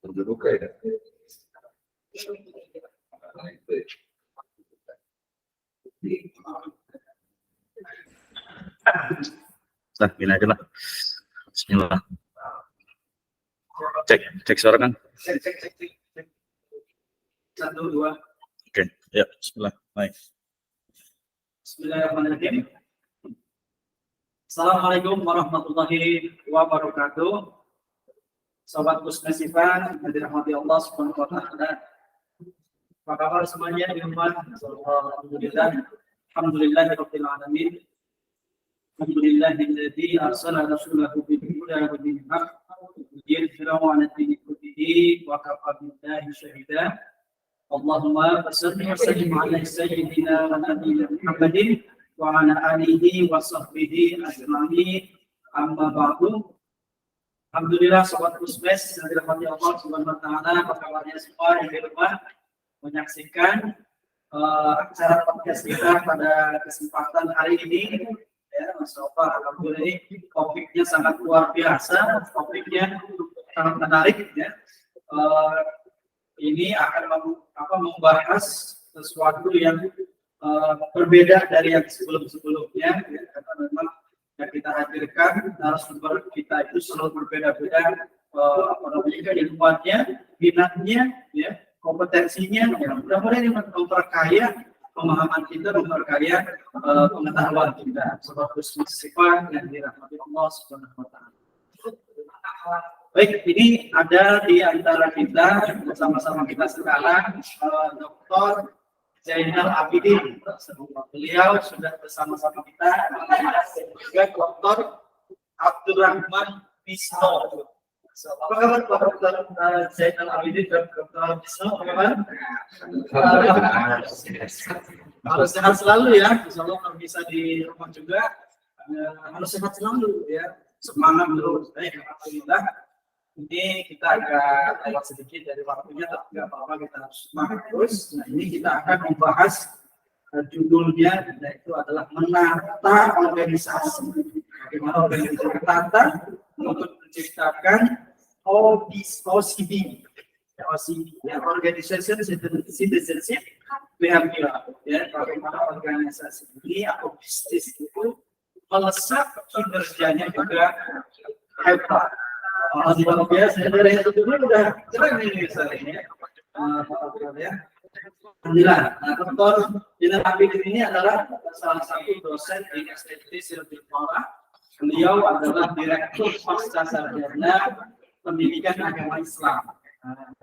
Terbuka ya. Nah, gini aja lah. Bismillah. Cek suara kan? Cek. 1, 2. Oke, ya, bismillah. Baik. Bismillahirrahmanirrahim. Assalamualaikum warahmatullahi wabarakatuh. Sobat Kusmesifa, yang dirahmati Allah Subhanahu wa taala. Apa kabar semuanya di rumah? Alhamdulillah. Alhamdulillahirabbil alamin. Alhamdulillahilladzi arsala rasulahu bil huda wa dinil haqq liyudhhirahu 'ala ad-dini kullihi wa kafa billahi shahida. Allahumma shalli wa sallim 'ala sayyidina wa nabiyyina Muhammadin wa 'ala alihi wa sahbihi ajma'in. Amma ba'du. Alhamdulillah sobat Kusmes yang dirahmati Allah Subhanahu wa taala, apa kabarnya semua yang di rumah menyaksikan acara podcast kita pada kesempatan hari ini. Ya, Masya Allah, alhamdulillah ini topiknya sangat luar biasa, topiknya sangat menarik ya. Ini akan membahas sesuatu yang berbeda dari yang sebelum-sebelumnya ya, karena memang yang kita hadirkan narasumber kita itu selalu berbeda-beda keilmuannya, minatnya, ya, kompetensinya. Ya, mudah-mudahan ini memperkaya pemahaman kita, memperkaya pengetahuan kita. Sebab sifat yang dirahmati Allah Subhanahu wa taala. Baik, ini ada di antara kita bersama-sama kita sekarang Dr. Zainal Abidin. Beliau sudah bersama-sama kita juga Dr. Abdurrahman Bisno. Apa kabar Pak Dr. Zainal Abidin dan Dr. Bisno? Apa kabar? Harus sehat selalu ya. Insyaallah kalau bisa di rumah juga harus sehat selalu ya. Semangat terus. Alhamdulillah. Ini kita agak lewat sedikit dari waktunya, tapi nggak apa-apa, kita harus semangat terus. Nah, ini kita akan membahas judulnya, yaitu adalah menata organisasi. Bagaimana organisasi tertata untuk menciptakan OCD, ya, Organization Citizenship Behavior. Ya, bagaimana organisasi ini atau bisnis itu melesat kinerjanya juga hebat. Luar biasa, dari yang dulu udah keren ini misalnya ya. Alhamdulillah. Nah, Dr. Zainal Abidin ini adalah salah satu dosen di STT Sirpura. Beliau adalah Direktur Pasca Sarjana Pendidikan Agama Islam.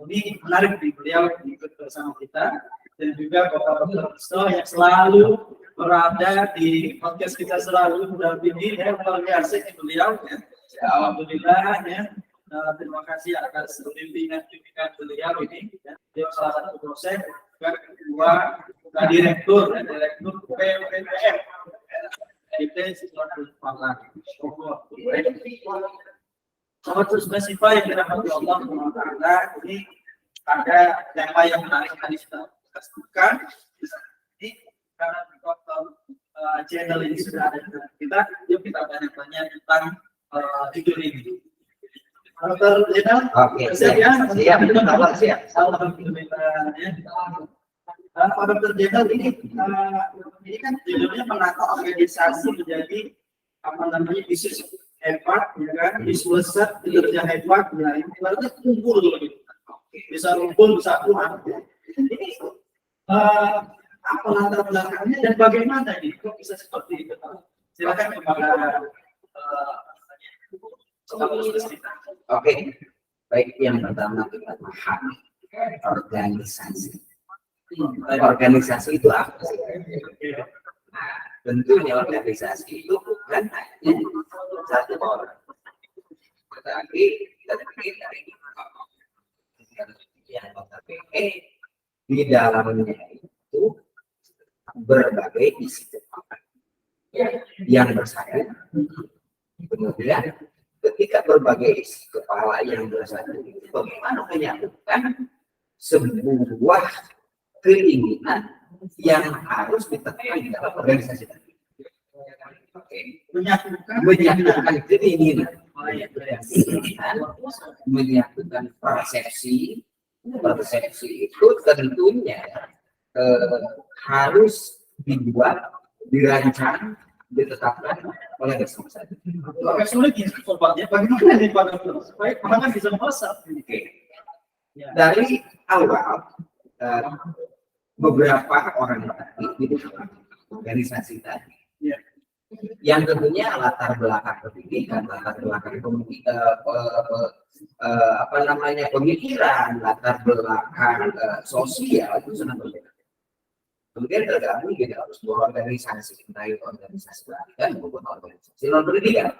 Ini menarik nih, beliau ikut bersama kita, dan juga Bapak Dr. Bisno yang selalu berada di podcast kita, selalu mendampingi ya, luar biasa beliau ya. Alhamdulillah ya. Terima kasih atas bimbingan beliau ini. Ya. Beliau salah satu dosen, juga kedua direktur PPPM. Itu sesuatu yang Sobat Kusmesifa yang dirahmati Allah Taala, ini ada tema yang menarik tadi kita sebutkan. Ini karena channel ini sudah ada dengan kita, yuk kita tanya-tanya tentang judul ini. Dr. Zainal, siap ya? Siap. Alhamdulillah. Pak Dr. Zainal, ini kan judulnya menata organisasi menjadi bisnis hebat, ya kan? Bisnis besar, kinerja hebat. Nah, ini ibaratnya kumpul gitu. Bisa kumpul, bisa kuat. Ini apa latar belakangnya dan bagaimana ini? Kok bisa seperti itu? Silakan kepada Oke, baik, yang pertama kita pahami organisasi. Organisasi itu apa sih? Tentunya organisasi itu bukan hanya satu orang, tetapi terdiri dari yang notabene di dalamnya itu berbagai isi yang bersatu. Kemudian ketika berbagai isi kepala yang bersatu itu bagaimana menyatukan sebuah keinginan yang harus ditekan di dalam organisasi tadi. Oke. Menyatukan keinginan, menyatukan persepsi itu tentunya harus dibuat, dirancang, ditetapkan oleh organisasi. Agak sulit ya sobatnya, bagaimana nih Pak Dokter supaya pelanggan bisa merasa. Oke. Dari awal beberapa orang tadi di organisasi tadi, yang tentunya latar belakang pendidikan, latar belakang pemikiran, latar belakang sosial itu sangat berbeda. Kemudian tergabung di dalam sebuah organisasi, entah itu organisasi pendidikan maupun organisasi non pendidikan,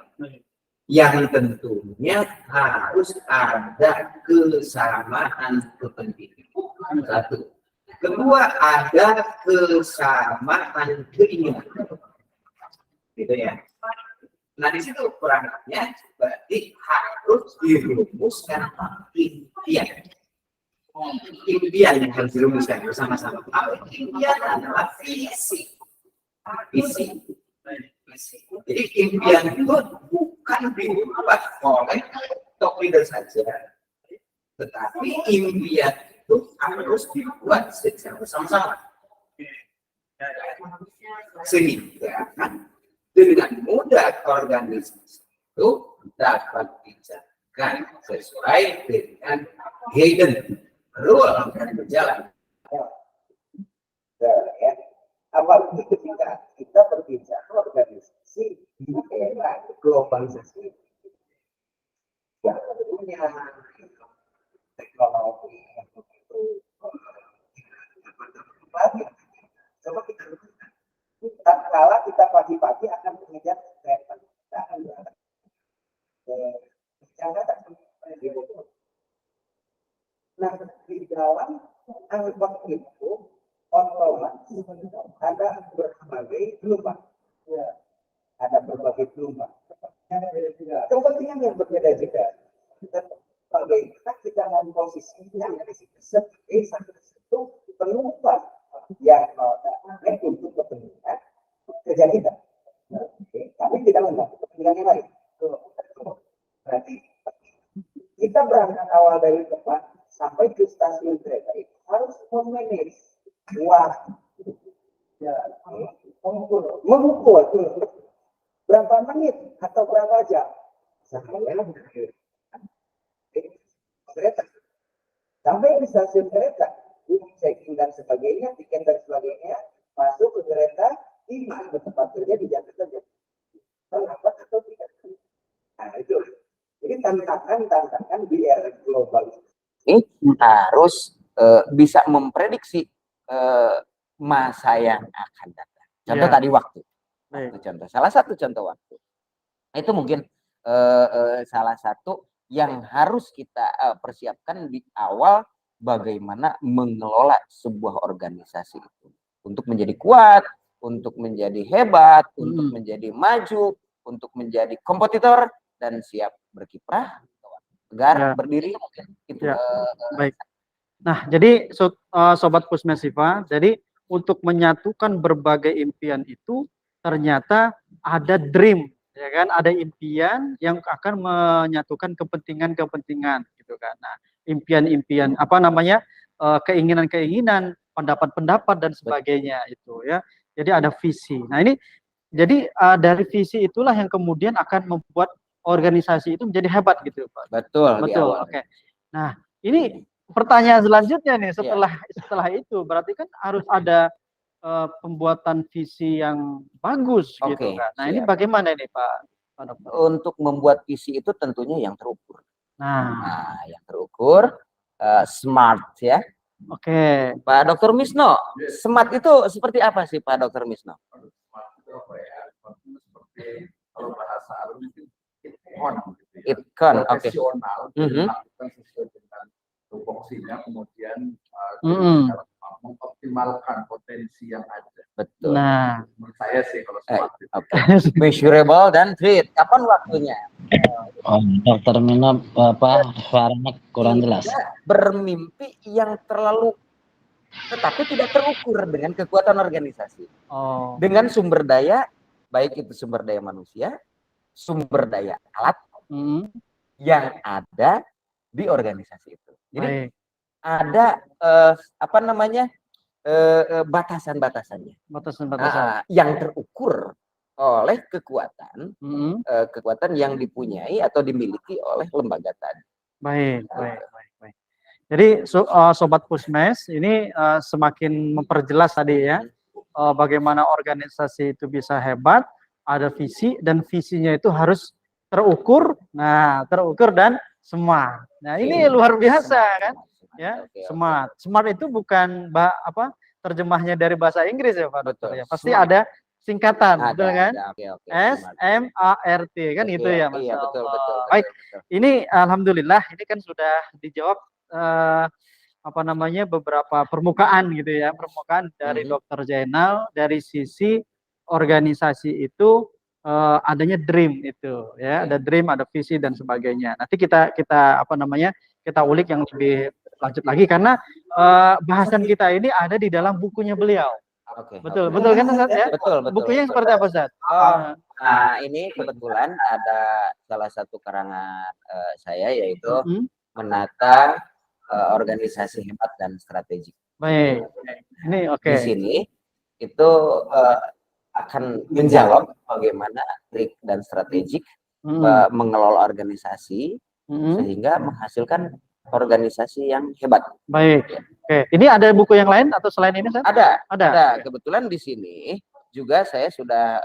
yang tentunya harus ada kesamaan kepentingan. Satu, kedua ada kesamaan keinginan, gitu ya. Nah di situ perangkatnya berarti harus dirumuskan impian yang harus dirumuskan bersama-sama. Impian adalah visi. Jadi impian itu bukan dibuat oleh top leader saja, tetapi impian itu harus dibuat secara bersama-sama, sehingga dengan mudah organisasi itu dapat dijalankan sesuai dengan guidance rule yang berjalan. Ya. Apalagi ketika kita berbicara organisasi di era globalisasi, ya tentunya teknologi yang begitu coba kita lakukan. Kala kita pagi-pagi akan mengejar kereta, kita akan berangkat ke Jakarta. Nah, di dalam angkot itu otomatis ada berbagai gelombang. Ya, ada berbagai gelombang. Kepentingan yang berbeda-beda. Bagaimana kita memposisikan sebagai satu penumpang yang untuk kepentingan kerja kita. Tapi tidak membantu kepentingan yang lain. Berarti kita berangkat awal dari tempat sampai ke stasiun kereta itu harus memanage waktu, mengukur berapa menit atau berapa jam sampai kereta, sampai di stasiun kereta, checking dan sebagainya, tiket dan sebagainya, masuk ke kereta, tiba ke tempat kerja di Jakarta. Terlambat atau tidak? Nah itu, jadi tantangan di era global ini harus bisa memprediksi masa yang akan datang. Contoh tadi waktu. Contoh, salah satu contoh waktu. Itu mungkin salah satu yang harus kita persiapkan di awal, bagaimana mengelola sebuah organisasi itu untuk menjadi kuat, untuk menjadi hebat, untuk menjadi maju, untuk menjadi kompetitor dan siap berkiprah agar berdiri mungkin itu. Baik. Nah, jadi sobat Pusmesiva, jadi untuk menyatukan berbagai impian itu ternyata ada dream, ya kan? Ada impian yang akan menyatukan kepentingan-kepentingan, gitu kan? Nah, impian-impian, apa namanya, keinginan-keinginan, pendapat-pendapat dan sebagainya itu, ya. Jadi ada visi. Nah ini, jadi dari visi itulah yang kemudian akan membuat organisasi itu menjadi hebat, gitu, Pak. Betul. Oke. Nah, ini pertanyaan selanjutnya nih, setelah itu berarti kan harus ada pembuatan visi yang bagus, gitu kan. Nah, ini bagaimana ini Pak Dokter? Untuk membuat visi itu tentunya yang terukur. Nah, yang terukur, smart ya. Oke. Pak Dokter Misno, smart itu seperti apa sih Pak Dokter Misno? Smart itu apa ya? Seperti kalau bahasa Arab itu Itkon, oke. Profesional, melakukan sesuai dengan tupoksinya, kemudian mengoptimalkan potensi yang ada. Betul. Nah, menurut saya sih kalau smart itu. Measurable dan treat. Kapan waktunya? Oh, Dokter Mino, apa suaranya kurang jelas. Tidak bermimpi yang terlalu tetapi tidak terukur dengan kekuatan organisasi. Oh. Dengan sumber daya, baik itu sumber daya manusia, sumber daya alat yang ada di organisasi itu. Jadi ada apa namanya batasan-batasannya. Batasan-batasan yang terukur oleh kekuatan kekuatan yang dipunyai atau dimiliki oleh lembaga tadi. Baik. Jadi Sobat Pusmes ini semakin memperjelas tadi ya bagaimana organisasi itu bisa hebat, ada visi dan visinya itu harus terukur. Nah, terukur dan smart. Nah, ini luar biasa kan? Ya, smart. Smart itu bukan terjemahnya dari bahasa Inggris ya Pak Dokter ya. Pasti ada singkatan, betul kan? SMART kan itu ya Mas. Iya, betul. Baik. Ini alhamdulillah ini kan sudah dijawab beberapa permukaan gitu ya, permukaan dari Dokter Zainal dari sisi organisasi itu adanya dream itu ya, ada dream, ada visi dan sebagainya. Nanti kita ulik yang lebih lanjut lagi karena bahasan kita ini ada di dalam bukunya beliau. Betul kan Ustaz ya? Betul. Bukunya seperti apa Ustaz? Ini kebetulan ada salah satu karangan saya yaitu menata organisasi hebat dan strategik. Baik. Ini oke. Di sini itu akan menjawab bagaimana trik dan strategik mengelola organisasi sehingga menghasilkan organisasi yang hebat. Baik. Oke. Ini ada buku yang lain atau selain ini, Ustaz? Ada. Kebetulan di sini juga saya sudah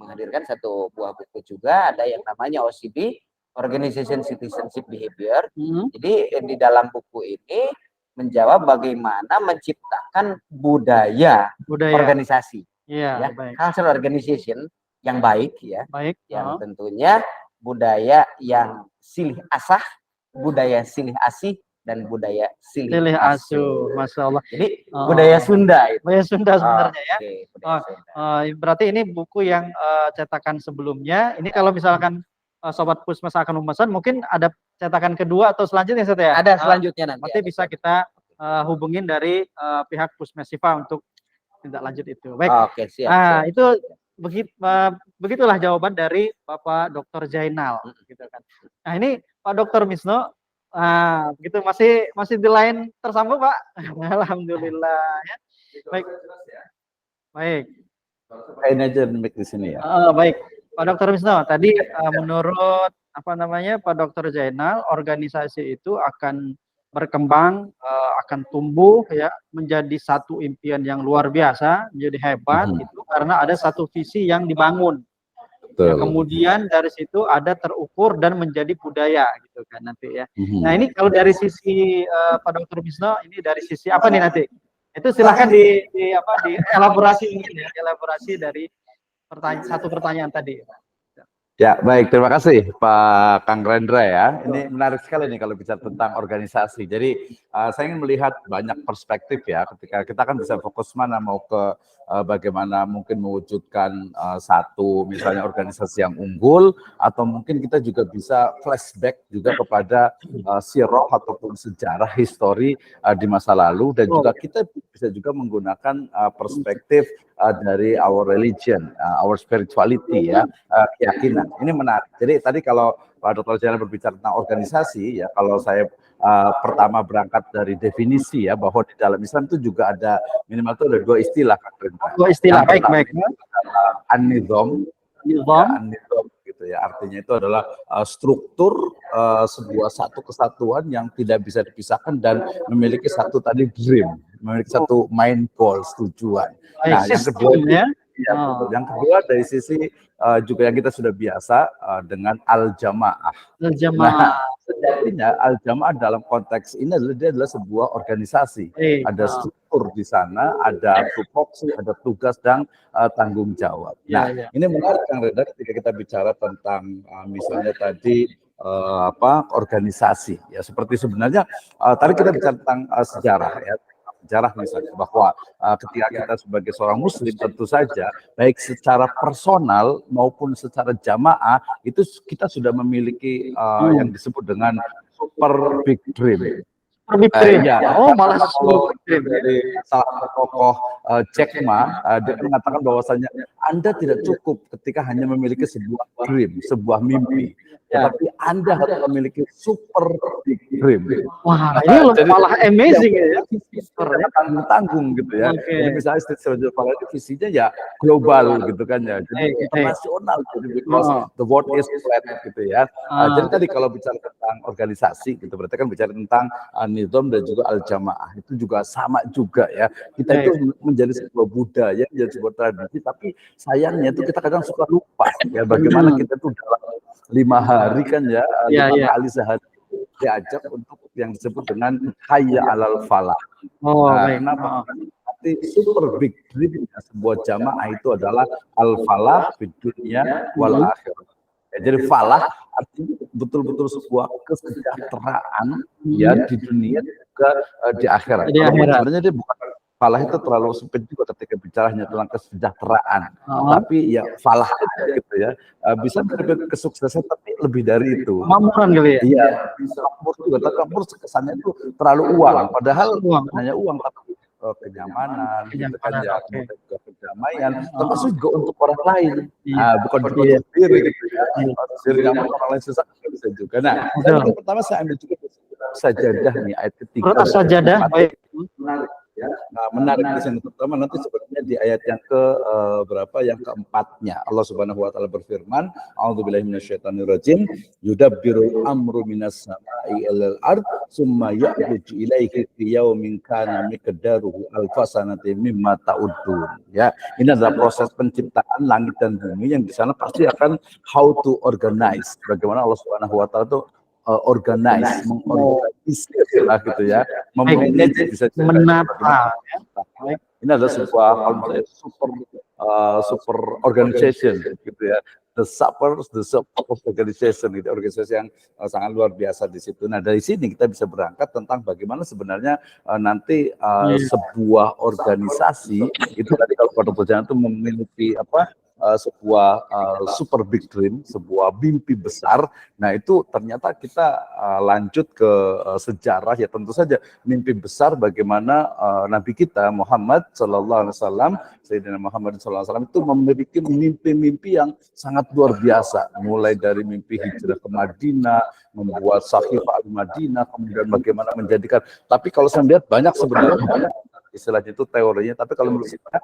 menghadirkan satu buah buku juga, ada yang namanya OCB, Organization Citizenship Behavior. Jadi di dalam buku ini menjawab bagaimana menciptakan budaya. Organisasi. Iya, ya. Cultural organization yang baik ya. Baik. Yang tentunya budaya yang silih asah, budaya silih asih, dan budaya silih asuh. Masya Allah. Jadi budaya Sunda itu. Budaya Sunda sebenarnya ya. Sunda. Berarti ini buku yang cetakan sebelumnya. Ini kalau misalkan Sobat Pusmes akan memesan, mungkin ada cetakan kedua atau selanjutnya Ustaz ya? Ada selanjutnya nanti. Nanti bisa kita hubungin dari pihak Pusmesifa untuk tindak lanjut itu. Baik. Oke, siap. Itu begitulah jawaban dari Bapak Dr. Zainal gitu kan. Nah, ini Pak Dr. Misno begitu masih di line tersambung Pak. Alhamdulillah ya. Baik. Kain aja mic di sini ya. Baik. Pak Dr. Misno, tadi menurut Pak Dr. Zainal, organisasi itu akan berkembang, akan tumbuh ya menjadi satu impian yang luar biasa, menjadi hebat itu karena ada satu visi yang dibangun. Ya, kemudian dari situ ada terukur dan menjadi budaya gitu kan nanti ya. Nah, ini kalau dari sisi Pak Dr. Misno, ini dari sisi apa nih nanti? Itu silakan di elaborasi mungkin ya, elaborasi dari satu pertanyaan tadi. Ya, baik. Terima kasih Pak Kang Rendra ya. Ini menarik sekali nih kalau bicara tentang organisasi. Jadi saya ingin melihat banyak perspektif ya. Ketika kita kan bisa fokus mana mau ke bagaimana mungkin mewujudkan satu misalnya organisasi yang unggul, atau mungkin kita juga bisa flashback juga kepada sirah ataupun sejarah histori di masa lalu, dan juga kita bisa juga menggunakan perspektif dari our religion, our spirituality ya, keyakinan. Ini menarik. Jadi tadi kalau Pak Dr. Zainal berbicara tentang organisasi ya, kalau saya pertama berangkat dari definisi ya, bahwa di dalam Islam itu juga ada minimal itu ada dua istilah kan. Dua istilah, baik. An-nizam gitu ya, artinya itu adalah struktur sebuah satu kesatuan yang tidak bisa dipisahkan dan memiliki satu tadi dream, memiliki satu main goals, tujuan. Nah, yang kedua yang kedua dari sisi juga yang kita sudah biasa dengan al-jamaah. Nah, sejatinya al-jamaah dalam konteks ini adalah sebuah organisasi. Ada struktur di sana, ada tupoksi, ada tugas dan tanggung jawab. Nah, ini menarik Kang Reda ketika kita bicara tentang misalnya tadi organisasi ya, seperti sebenarnya tadi kita bicara tentang sejarah ya. sejarah misalnya bahwa ketika kita sebagai seorang muslim tentu saja baik secara personal maupun secara jamaah itu kita sudah memiliki yang disebut dengan super big dream. Big dream. Ya, Oh, malah kalau super dream. dari salah satu tokoh Jack Ma, dia mengatakan bahwasanya Anda tidak cukup ketika hanya memiliki sebuah dream, sebuah mimpi, tetapi Anda harus memiliki super big dream. Wah, ini Jadi, malah amazing ya. Tanggung gitu ya. Oke. Jadi misalnya State Survival itu visinya ya global gitu kan ya. Jadi Oke. internasional jadi because the world is flat gitu ya. Jadi tadi kalau bicara tentang organisasi gitu berarti kan bicara tentang nizam dan juga al-jamaah itu juga sama juga ya. Kita itu menjadi sebuah budaya, menjadi sebuah tradisi tapi sayangnya itu kita kadang suka lupa ya bagaimana kita tuh dalam 5 hari kan ya, 5 kali sehari diajak untuk yang disebut dengan hayya alal falah. Oh, baik. Kenapa? Nanti super big dream sebuah jamaah itu adalah al falah di dunia wal akhirah. Ya, jadi falah artinya betul-betul sebuah kesejahteraan ya di dunia juga di akhirat. Sebenarnya dia bukan falah itu terlalu sempit juga ketika bicara hanya tentang kesejahteraan. Tapi ya falah gitu ya. Bisa mencapai kesuksesan tapi lebih dari itu. Makmuran kali ya? Iya, bisa makmur juga. Tapi makmur kesannya itu terlalu uang. Padahal hanya uang tapi kenyamanan, gitu kan ya, kemudian juga kedamaian, termasuk juga untuk orang lain. Bukan untuk sendiri gitu ya. Sendiri nyaman orang lain susah bisa juga. Nah, yang pertama saya ambil juga sajadah nih ayat ketiga. Sajadah, baik. Ya, nah, menarik di sini terutama nanti sebenarnya di ayat yang ke berapa yang keempatnya Allah Subhanahu wa taala berfirman a'udzubillahi minasyaitonirrajim yudabbirul amru minas sama'i ilal ard summa ya'ruju ilaihi fi yaumin kana miqdaruhu alfasanati mimma ta'udun. Ya, ini adalah proses penciptaan langit dan bumi yang di sana pasti akan how to organize, bagaimana Allah Subhanahu wa taala itu organize, mengorganisir lah gitu ya, memanage bisa menata. Ini adalah sebuah super organization gitu ya, the super organization gitu, organisasi yang sangat luar biasa di situ. Nah dari sini kita bisa berangkat tentang bagaimana sebenarnya nanti sebuah organisasi itu tadi kalau pada perjalanan itu memiliki apa? Sebuah super big dream, sebuah mimpi besar. Nah itu ternyata kita lanjut ke sejarah ya tentu saja mimpi besar bagaimana Nabi kita Muhammad Sallallahu Alaihi Wasallam, Sayyidina Muhammad Sallallahu Alaihi Wasallam itu memiliki mimpi-mimpi yang sangat luar biasa. Mulai dari mimpi hijrah ke Madinah, membuat Sahifah al-Madinah, kemudian bagaimana menjadikan. Tapi kalau saya lihat banyak sebenarnya istilahnya itu teorinya, tapi kalau menurut saya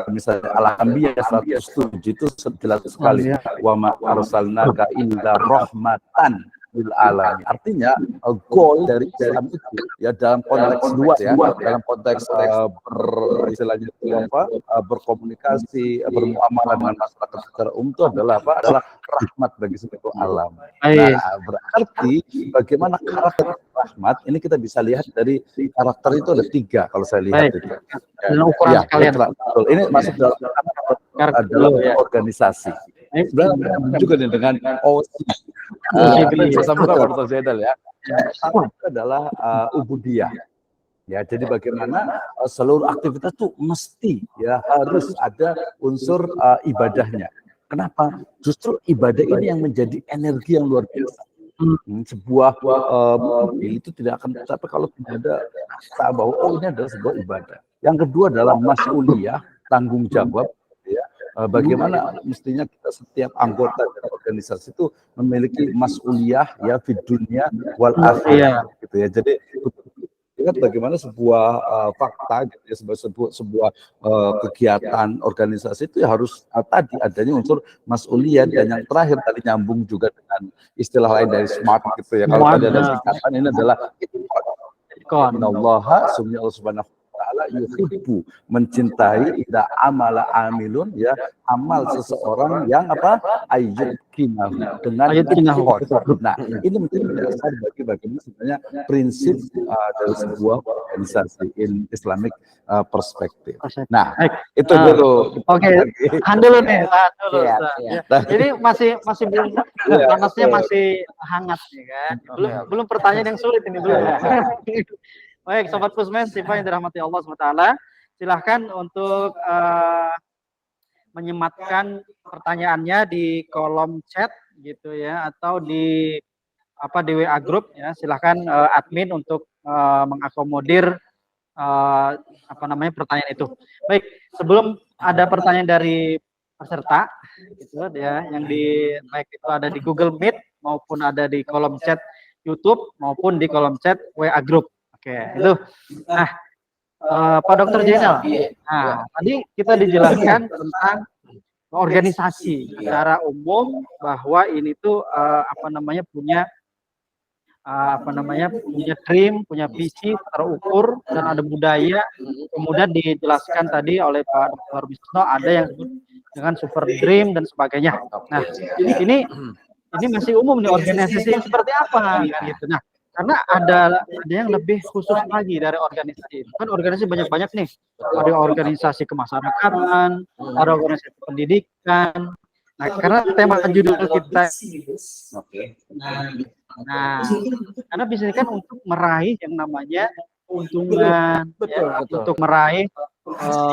misalnya Al-Anbiya 107 itu jelas sekali wa ma arsalnaka illa rahmatan lil alamin. Artinya goal dari Islam itu ya dalam konteks luas ya, dalam konteks istilahnya itu apa berkomunikasi, bermuamalah dengan masyarakat secara umum itu adalah apa? Adalah rahmat bagi seluruh alam. Nah, berarti bagaimana karakter rahmat ini kita bisa lihat dari karakter itu ada 3 kalau saya lihat itu. Dan ukuran sekalian. Betul. Ini masuk dalam organisasi. Sebenarnya juga dengan OSI. Saya sambungkan Pak Zaidal ya. Itu adalah ubudiyah. Ya, jadi bagaimana seluruh aktivitas itu mesti ya harus ada unsur ibadahnya. Kenapa? Justru ibadah ini yang menjadi energi yang luar biasa. Sebuah itu tidak akan tercapai kalau tidak ada rasa bahwa ini adalah sebuah ibadah. Yang kedua adalah mas'uliyah, tanggung jawab. Bagaimana mestinya kita setiap anggota dari organisasi itu memiliki mas'uliyah ya di dunia wal akhirah gitu ya. Jadi lihat bagaimana sebuah fakta gitu ya, sebuah kegiatan organisasi itu ya harus tadi adanya unsur mas'uliyah, dan yang terakhir tadi nyambung juga dengan istilah lain dari smart gitu ya. Kalau tadi ada singkatan ini adalah innallaha Allah Subhanahu ta'ala yuhibbu, mencintai idza amala amilun ya, amal seseorang yang apa ayyukinahu dengan ikhlas. Nah ini menjadi dasar bagi bagaimana sebenarnya prinsip dari sebuah organisasi in Islamic perspektif. Nah itu dulu. Oke, tahan dulu nih, tahan dulu. Jadi masih belum panasnya masih hangat ya kan. Belum pertanyaan yang sulit ini belum. Baik, Sobat Pusmes, Siva yang dirahmati Allah SWT, silahkan untuk menyematkan pertanyaannya di kolom chat gitu ya, atau di WA group ya. Silahkan admin untuk mengakomodir pertanyaan itu. Baik, sebelum ada pertanyaan dari peserta gitu ya, yang baik itu ada di Google Meet maupun ada di kolom chat YouTube maupun di kolom chat WA group. Oke, itu. Nah, Pak Dr. Jenal, nah tadi kita dijelaskan tentang organisasi secara umum, bahwa ini tuh punya punya dream, punya visi terukur, dan ada budaya. Kemudian dijelaskan tadi oleh Pak Dr. Wisno, ada yang disebut dengan super dream dan sebagainya. Nah, ini masih umum nih, organisasi yang seperti apa gitu. Nah, karena ada yang lebih khusus lagi dari organisasi. Kan organisasi banyak-banyak nih. Ada organisasi kemasyarakatan, ada organisasi pendidikan. Nah, karena tema judul kita, nah, karena bisnis kan untuk meraih yang namanya keuntungan, untuk meraih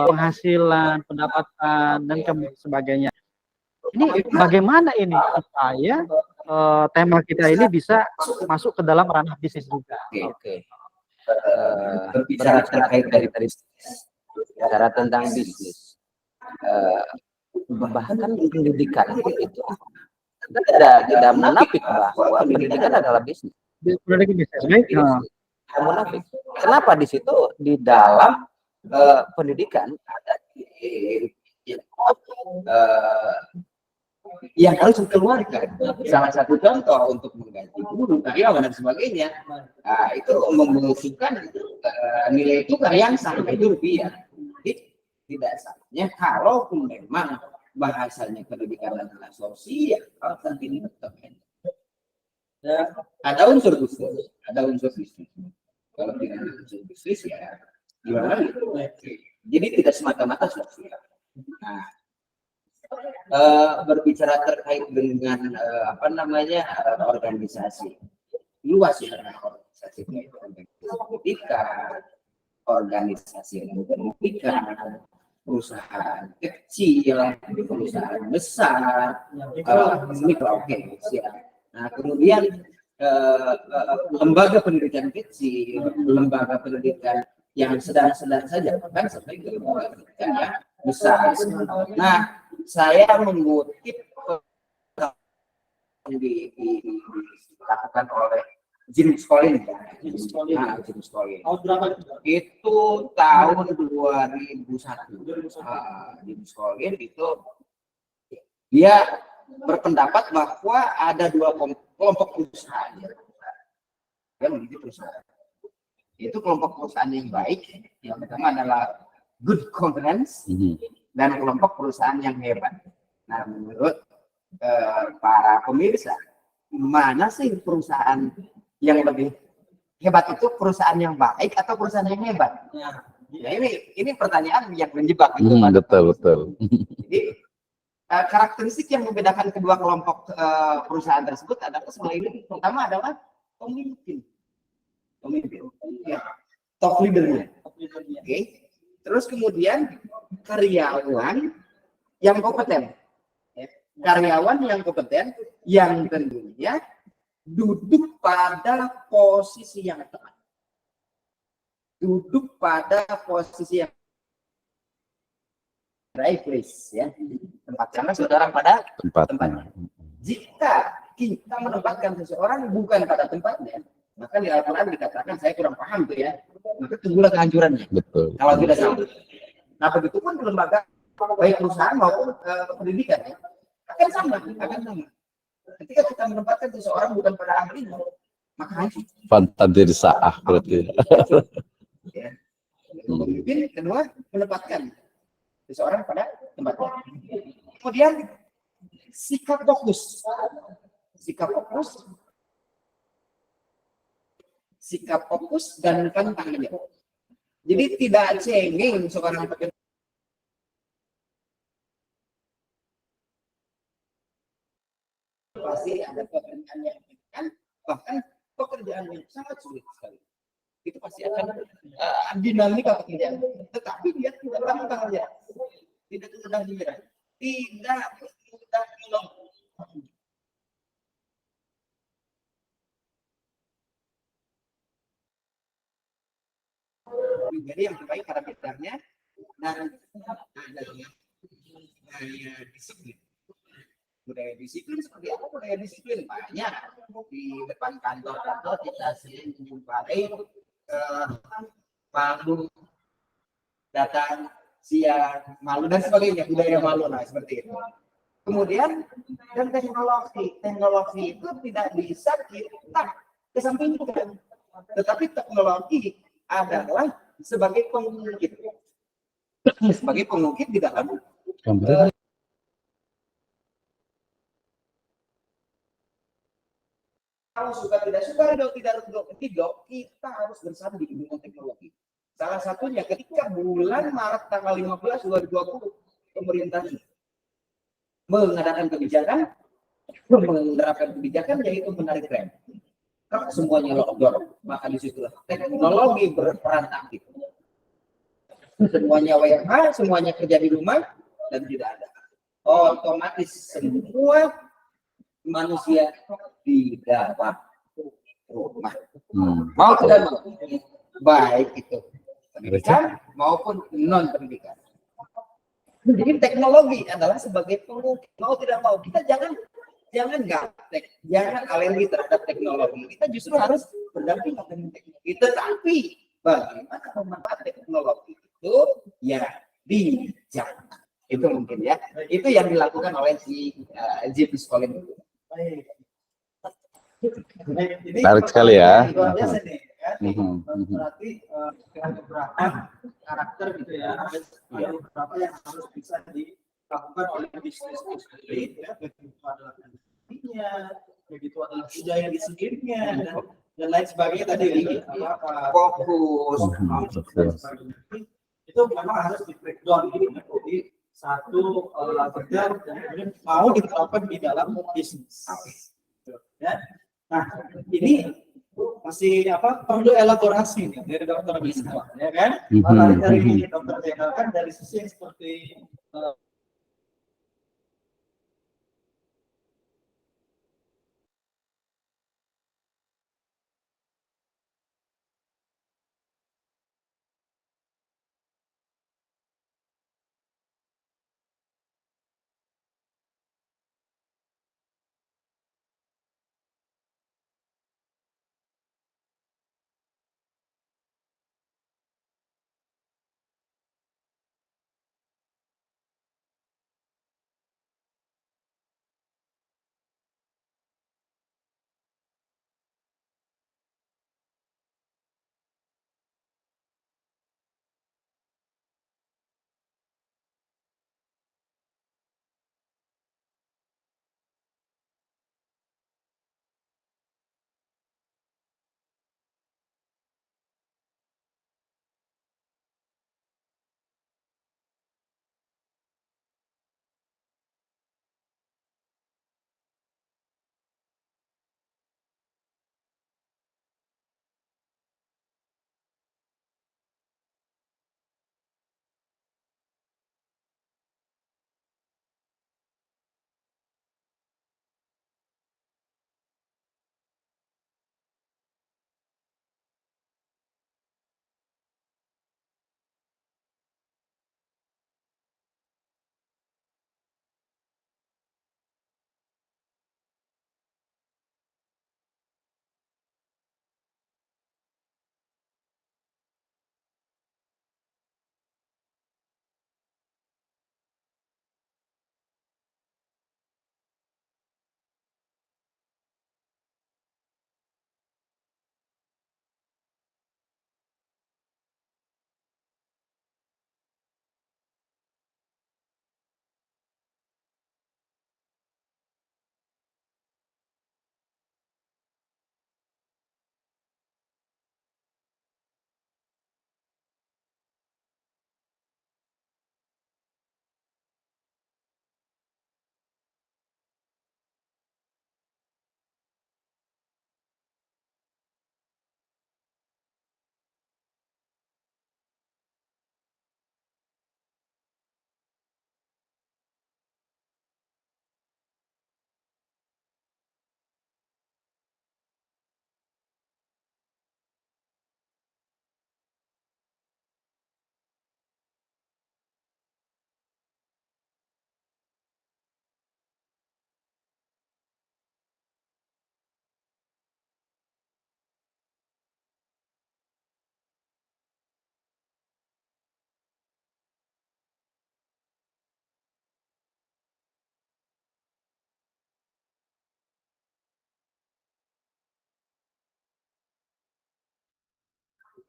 penghasilan, pendapatan, dan sebagainya. Ini bagaimana ini supaya tema kita ini bisa masuk ke dalam ranah bisnis juga? Oke. Berbicara terkait dari bicara tentang bisnis, bahkan pendidikan itu tidak munafik bahwa pendidikan adalah bisnis. Tidak munafik. Kenapa di situ di dalam pendidikan ada yang harus dikeluarkan. Salah satu contoh untuk menggaji guru, karyawan dan sebagainya, itu membutuhkan nilai tukar yang sama, itu rupiah. Jadi tidak salahnya kalaupun memang bahasanya pendidikan adalah sosial, tapi ini tetap ada unsur bisnis, Kalau tidak ada unsur bisnis ya gimana gitu. Jadi tidak semata-mata sosial. Nah, berbicara terkait dengan organisasi luas ya, organisasi pendidikan, organisasi yang pendidikan, perusahaan kecil, perusahaan besar, mikro, Nah, kemudian lembaga pendidikan kecil, lembaga pendidikan yang sedang-sedang saja, bahkan sampai ke lembaga pendidikan yang besar. Nah, saya mengutip dilakukan oleh James Collins. James Collins. Itu tahun 2001. James Collins itu dia berpendapat bahwa ada dua kelompok perusahaan yang menjadi perusahaan. Itu kelompok perusahaan yang baik. Yang pertama adalah good governance dan kelompok perusahaan yang hebat. Nah, menurut para pemirsa, mana sih perusahaan yang lebih hebat, itu perusahaan yang baik atau perusahaan yang hebat? Ya, ini pertanyaan yang menjebak itu. Betul. Jadi karakteristik yang membedakan kedua kelompok perusahaan tersebut adalah selain pertama adalah pemimpin, ya, top leadernya. Oke. Terus kemudian karyawan yang kompeten. Karyawan yang kompeten yang tentunya duduk pada posisi yang tepat. Duduk pada posisi yang right place, ya. Tempatkanlah saudara pada tempatnya. Jika kita menempatkan seseorang bukan pada tempatnya, maka di Al-Quran dikatakan, saya kurang paham tuh ya, maka tunggulah kehancurannya. Betul. Kalau tidak salah. Nah, begitu pun lembaga baik perusahaan maupun pendidikan ya, akan sama. Ketika kita menempatkan seseorang bukan pada ahlinya, maka hancur. Fantadir sa'ah berarti. Ya. Pemimpin kedua menempatkan seseorang pada tempatnya. Kemudian sikap fokus, dan tanggung jawab. Jadi tidak cengeng seorang pekerja. Pasti ada pekerjaan yang bahkan pekerjaan yang sangat sulit sekali. itu pasti akan dinamika pekerjaan. Tetapi dia tidak gampang ya, tidak mudah menyerah, tidak mudah menolong. Jadi yang terbaik parameternya dan budaya disiplin. Budaya disiplin seperti apa? Budaya disiplin banyak di depan kantor-kantor kita sering menjumpai malu datang siang, malu dan sebagainya, budaya malu lah seperti itu. Kemudian dan teknologi itu tidak bisa kita kesampingkan, tetapi teknologi adalah sebagai pengungkit di dalam kalau suka tidak suka, tidak, kita harus bersama di dunia teknologi. Salah satunya ketika bulan Maret tanggal 15 2020 pemerintah mengadakan kebijakan, menerapkan kebijakan yaitu menarik rem. Karena semuanya lockdown, maka disitulah teknologi berperan aktif. Semuanya WFH, semuanya kerja di rumah dan tidak ada. Otomatis semua manusia di dalam rumah. Mau tidak mau, baik itu pendidikan maupun non pendidikan. Jadi teknologi adalah sebagai pengukir. Mau tidak mau, kita jangan gaptek, jangan alergi terhadap teknologi. Kita justru harus berdampingan dengan teknologi. Tetapi bagaimana memanfaatkan teknologi itu ya bijak. Itu mungkin ya. Itu yang dilakukan oleh si J.P. Collins. Menarik sekali ya. Berarti beberapa karakter gitu ya, ada beberapa yang harus bisa dilakukan oleh bisnis sendiri ya, begitu adalah teknologinya, begitu adalah budaya di sendirinya dan lain sebagainya tadi fokus itu memang harus di breakdown jadi satu kerja dan mau diterapkan di dalam bisnis ya. Nah ini masih perlu elaborasi nih dari dokter Bisma ya kan dari dokter Zena kan dari sisi yang seperti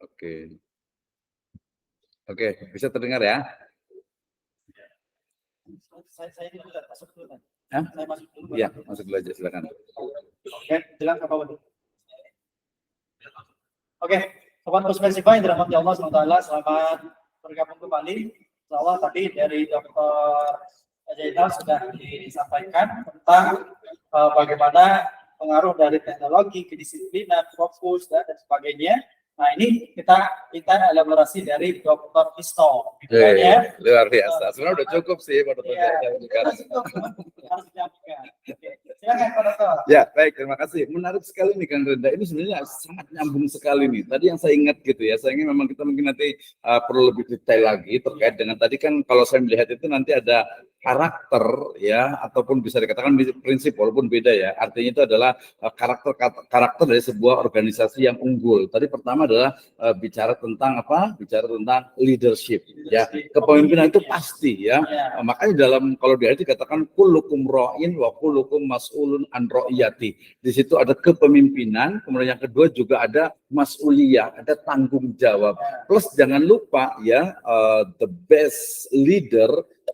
Oke. Oke, bisa terdengar ya? Saya dulu nggak masuk dulu kan? Hah? Saya masuk dulu. Iya, masuk dulu aja, silakan. Oke, silakan Pak Waduh. Oke, Sobat Pusmesifa yang dirahmati Allah SWT, selamat bergabung kembali. Insya tadi dari Dr. Zainal sudah disampaikan tentang bagaimana pengaruh dari teknologi, kedisiplinan, fokus, dan sebagainya. Nah, ini kita elaborasi dari Dr. Isto. Gitu kan, ya. Luar biasa. Sebenarnya udah cukup sih, Pak Dr. Harus dilakukan. Oke, silakan Pak Dr. Ya, baik, terima kasih. Menarik sekali nih Kang Renda. Ini sebenarnya sangat nyambung sekali nih. Tadi yang saya ingat gitu ya, saya ingin memang kita mungkin nanti perlu lebih detail lagi terkait dengan tadi kan kalau saya melihat itu nanti ada karakter ya, ataupun bisa dikatakan prinsip walaupun beda ya. Artinya itu adalah karakter dari sebuah organisasi yang unggul. Tadi pertama adalah bicara tentang apa? Bicara tentang leadership ya. Kepemimpinan itu pasti ya. Makanya dalam kalau di ayat dikatakan kullukum ra'in wa kullukum mas'ulun an ra'iyati. Di situ ada kepemimpinan, kemudian yang kedua juga ada mas'uliyah, ada tanggung jawab. Plus jangan lupa ya, the best leader,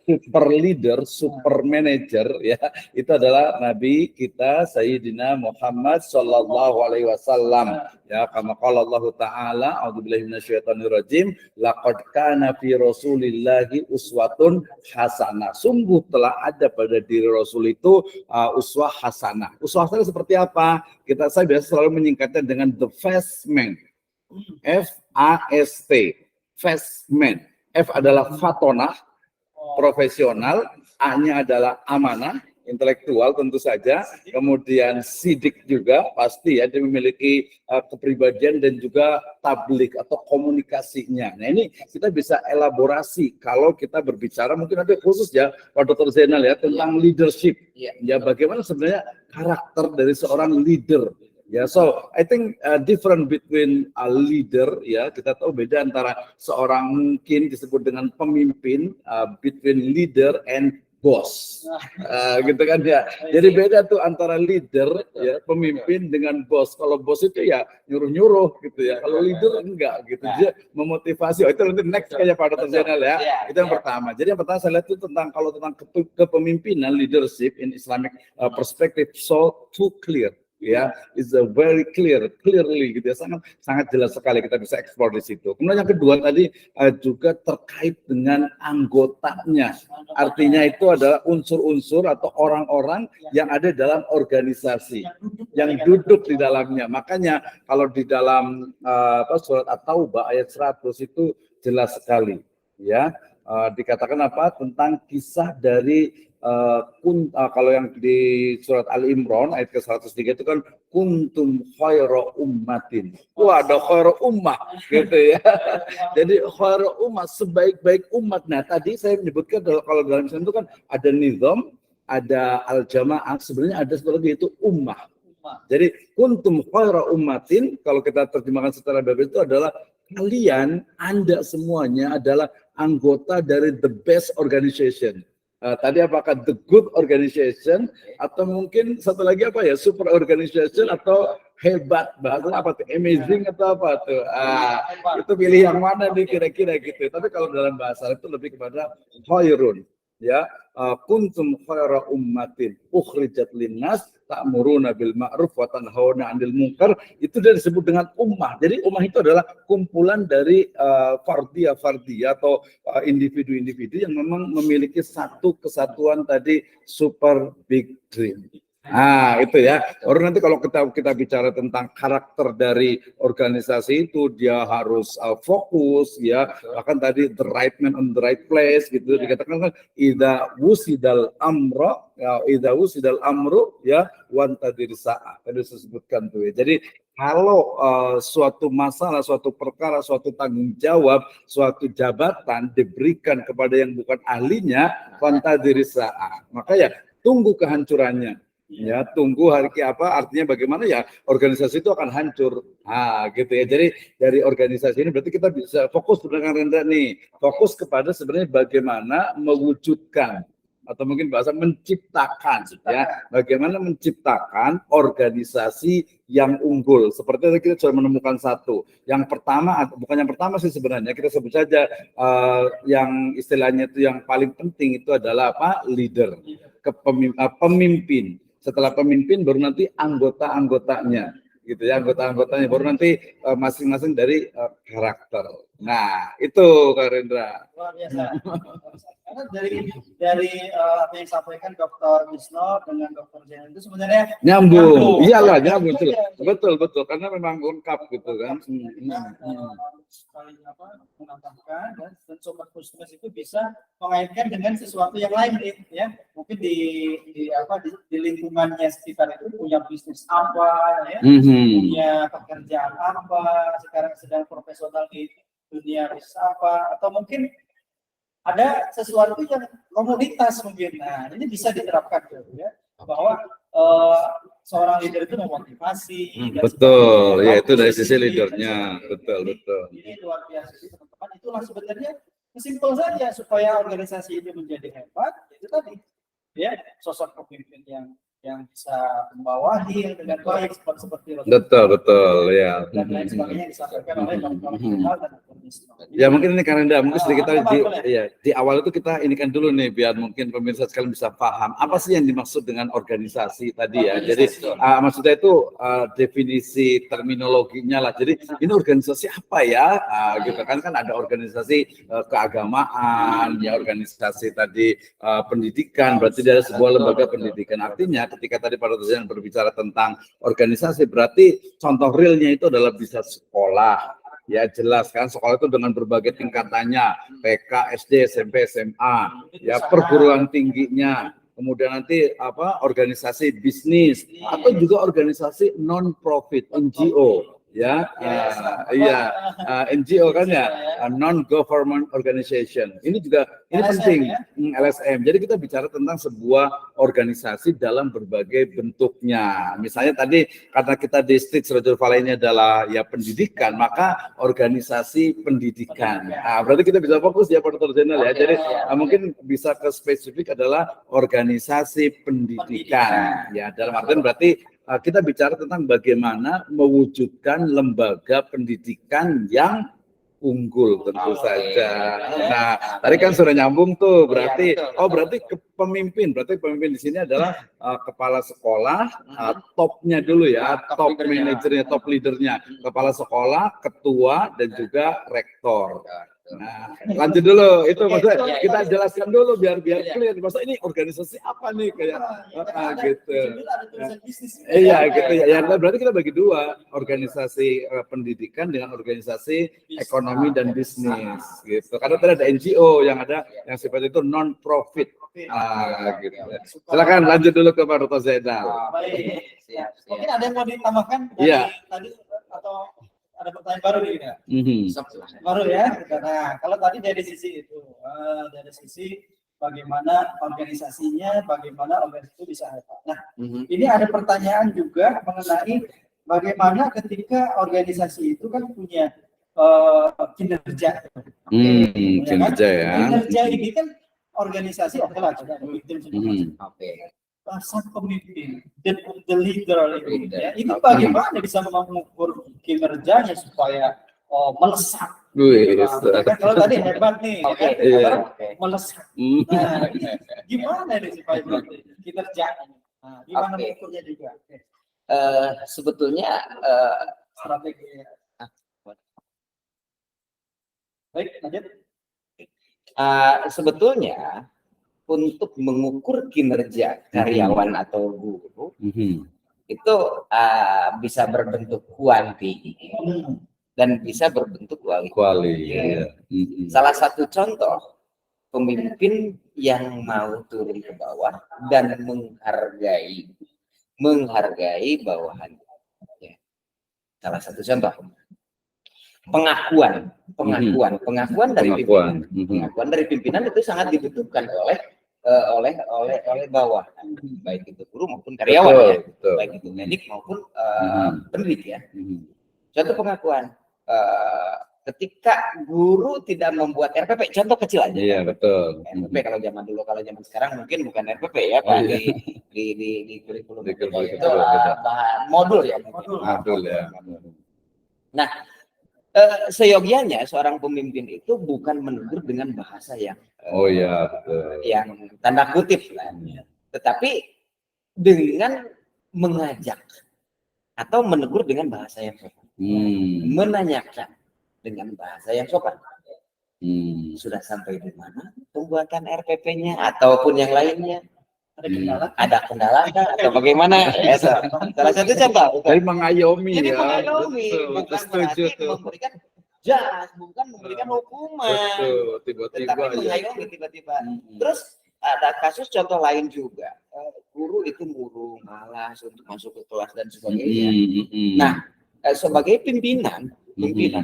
super leader, super manager ya, itu adalah Nabi kita Sayyidina Muhammad sallallahu alaihi wasallam ya, kama qala Allah taala a'udzubillahi minasyaitonir rajim laqad kana fi rasulillahi uswatun hasanah. Sungguh telah ada pada diri Rasul itu uswah hasanah. Uswah hasanah seperti apa? Saya biasa selalu menyingkatnya dengan the fast man. FAST, fast man. F adalah fatonah, profesional, A-nya adalah amanah, intelektual tentu saja, kemudian sidik juga pasti ya, dia memiliki kepribadian dan juga tablik atau komunikasinya. Nah ini kita bisa elaborasi kalau kita berbicara mungkin nanti khusus ya Pak Dr. Zainal ya tentang leadership. Ya bagaimana sebenarnya karakter dari seorang leader. Ya, so I think different between a leader, ya kita tahu beda antara seorang mungkin disebut dengan pemimpin, between leader and boss, gitu kan ya. Jadi beda tuh antara leader, ya pemimpin dengan bos. Kalau bos itu ya nyuruh-nyuruh gitu ya. Kalau leader enggak gitu, dia memotivasi. Oh, itu nanti next kayak Pak Dr. Zainal ya. Itu yang pertama. Jadi yang pertama saya lihat itu tentang kalau tentang kepemimpinan, leadership in Islamic perspective, so too clear. Ya, is a very clearly gitu ya, sangat jelas sekali kita bisa eksplor di situ. Kemudian yang kedua tadi juga terkait dengan anggotanya, artinya itu adalah unsur-unsur atau orang-orang yang ada dalam organisasi, yang duduk di dalamnya. Makanya kalau di dalam surat At-Taubah ayat 100 itu jelas sekali, ya dikatakan apa tentang kisah dari kalau yang di surat Al-Imran ayat ke-103 itu kan kuntum khaira ummatin. Wah, ada khaira ummah gitu ya. Jadi khaira ummah, sebaik-baik umat. Nah, tadi saya menyebutkan kalau dalam Islam itu kan ada nizam, ada al-jamaah, sebenarnya ada satu lagi itu ummah. Jadi kuntum khaira ummatin kalau kita terjemahkan secara bebas itu adalah kalian, Anda semuanya adalah anggota dari the best organization. Tadi apakah the good organization atau mungkin satu lagi apa ya, super organization atau hebat, bahasanya apa tuh, amazing atau apa tuh, itu pilih yang mana nih kira-kira gitu. Tapi kalau dalam bahasa itu lebih kepada khairun, ya kuntum khaira ummatin ukhrijat linnas ta'muruna bil ma'ruf wa tanhauna 'anil munkar. Itu dia disebut dengan ummah. Jadi ummah itu adalah kumpulan dari fardiyah atau individu-individu yang memang memiliki satu kesatuan tadi, super big dream. Nah, itu ya. Orang nanti kalau kita bicara tentang karakter dari organisasi itu, dia harus fokus ya. Bahkan tadi the right man on the right place gitu dikatakan kan idza wusidal amru ya wantadir sa'a. Tadi disebutkan tuh ya. Jadi kalau suatu masalah, suatu perkara, suatu tanggung jawab, suatu jabatan diberikan kepada yang bukan ahlinya, wantadir sa'a. Maka ya tunggu kehancurannya. Ya, tunggu hari apa, artinya bagaimana ya organisasi itu akan hancur. Gitu ya. Jadi dari organisasi ini berarti kita bisa fokus dengan rendah nih, fokus kepada sebenarnya bagaimana mewujudkan atau mungkin bahasa menciptakan ya, bagaimana menciptakan organisasi yang unggul. Seperti itu kita sudah menemukan satu. Yang pertama, bukan yang pertama sih sebenarnya, kita sebut saja yang istilahnya itu yang paling penting itu adalah apa? Leader, pemimpin. Setelah pemimpin baru nanti anggota-anggotanya, gitu ya, anggota-anggotanya baru nanti masing-masing dari karakter. Nah, itu Kak Rendra. Luar biasa. Karena dari apa yang disampaikan Dr. Wisno dengan Dr. Zainal itu sebenarnya Nyambung. Iyalah, nyambung. Betul. Karena memang lengkap gitu kan. Saling menambahkan dan sobat Pusmes itu bisa mengaitkan dengan sesuatu yang lain ya. Mungkin di lingkungannya sekitar itu punya bisnis apa ya, punya pekerjaan apa, sekarang sedang profesional di dunia bisnis apa, atau mungkin ada sesuatu yang komunitas mungkin. Nah, ini bisa diterapkan ya, bahwa seorang leader itu memotivasi. Betul, ya itu dari sisi leadernya. Betul. Ini luar biasa sih teman-teman. Itulah sebenarnya simpel saja supaya organisasi ini menjadi hebat. Itu tadi, ya, sosok pemimpin yang bisa membawahi dengan baik seperti betul ya. Dan lain sebagainya disampaikan oleh Dr. Zainal dan Dr. Wisno. Ya mungkin ini karena mungkin sedikit di awal itu kita ini kan dulu nih biar mungkin pemirsa sekalian bisa paham apa sih yang dimaksud dengan organisasi tadi ya. Jadi maksudnya itu definisi terminologinya lah. Jadi ini organisasi apa ya? Gitu kan ada organisasi keagamaan, ya organisasi tadi pendidikan, berarti dia sebuah lembaga pendidikan. Artinya ketika tadi Pak Dr. Zainal berbicara tentang organisasi, berarti contoh realnya itu adalah bisa sekolah. Ya jelas kan, sekolah itu dengan berbagai tingkatannya, TK, SD, SMP, SMA, ya perguruan tingginya, kemudian nanti organisasi bisnis atau juga organisasi non profit NGO. Ya, NGO kan ya, non government organization. Ini juga penting, LSM. Jadi kita bicara tentang sebuah organisasi dalam berbagai bentuknya. Misalnya tadi karena kita distrik Raja Valley ini adalah ya pendidikan, maka organisasi pendidikan. Nah, berarti kita bisa fokus ya Pak Dr. Zainal ya. Jadi mungkin bisa ke spesifik adalah organisasi pendidikan. Ya, dalam artian berarti kita bicara tentang bagaimana mewujudkan lembaga pendidikan yang unggul tentu saja. Nah, tadi kan sudah nyambung tuh, berarti pemimpin di sini adalah kepala sekolah, topnya dulu ya, top manajernya, top leadernya, kepala sekolah, ketua dan juga rektor. Nah, lanjut dulu itu maksudnya kita jelaskan dulu biar clear. Maksudnya ini organisasi apa nih kayak gitu. Iya gitu ya. Berarti kita bagi dua, organisasi pendidikan dengan organisasi ekonomi dan bisnis gitu. Karena tadi ada NGO yang sifatnya itu non profit. Gitu. Silakan lanjut dulu ke Pak Dr. Zainal. Mungkin ada yang mau ditambahkan tadi atau ada pertanyaan baru nih ya? Baru ya. Nah, kalau tadi dari sisi itu, dari sisi bagaimana organisasinya, bagaimana organisasi itu bisa hebat. Nah, ini ada pertanyaan juga mengenai bagaimana ketika organisasi itu kan punya kinerja. Kinerja ya. Kinerja ini kan organisasi oke lah, ada tim. Sang pemimpin, the leader ini, ya, itu bagaimana bisa mengukur kinerjanya supaya melesat. Kalau tadi hebat nih, melesat. Nah, gimana nih supaya kinerjanya? Nah, gimana mengukurnya juga? Sebetulnya strategi. Baik, lanjut. Sebetulnya untuk mengukur kinerja karyawan atau guru itu bisa berbentuk kuanti dan bisa berbentuk kuali. Salah satu contoh pemimpin yang mau turun ke bawah dan menghargai bawahan. Ya. Salah satu contoh pengakuan dari pimpinan itu sangat dibutuhkan oleh bawah, baik itu guru maupun karyawan, baik itu medik maupun pendidik ya. Contoh pengakuan, ketika guru tidak membuat RPP, contoh kecil aja. Iya, betul. RPP kalau zaman dulu, kalau zaman sekarang mungkin bukan RPP ya, Pak. Di kurikulum Di itu kurikulum beda. bahan modul ya. Modul ya. Nah, seyogianya seorang pemimpin itu bukan menegur dengan bahasa yang Oh iya, betul. yang tanda kutip lah, tetapi dengan mengajak atau menegur dengan bahasa yang sopan, menanyakan dengan bahasa yang sopan. Sudah sampai di mana pembuatan RPP-nya ataupun yang lainnya? Ada kendala atau bagaimana? Salah satu contoh. Tapi mengayomi Jadi ya. mengayomi, Betul, bukan setuju berarti tuh. memberikan jas, bukan memberikan hukuman. Betul, tiba-tiba Tetapi ya. mengayomi tiba-tiba. Terus ada kasus contoh lain juga. Guru itu murung, malas untuk masuk ke kelas dan sebagainya. Nah, sebagai pimpinan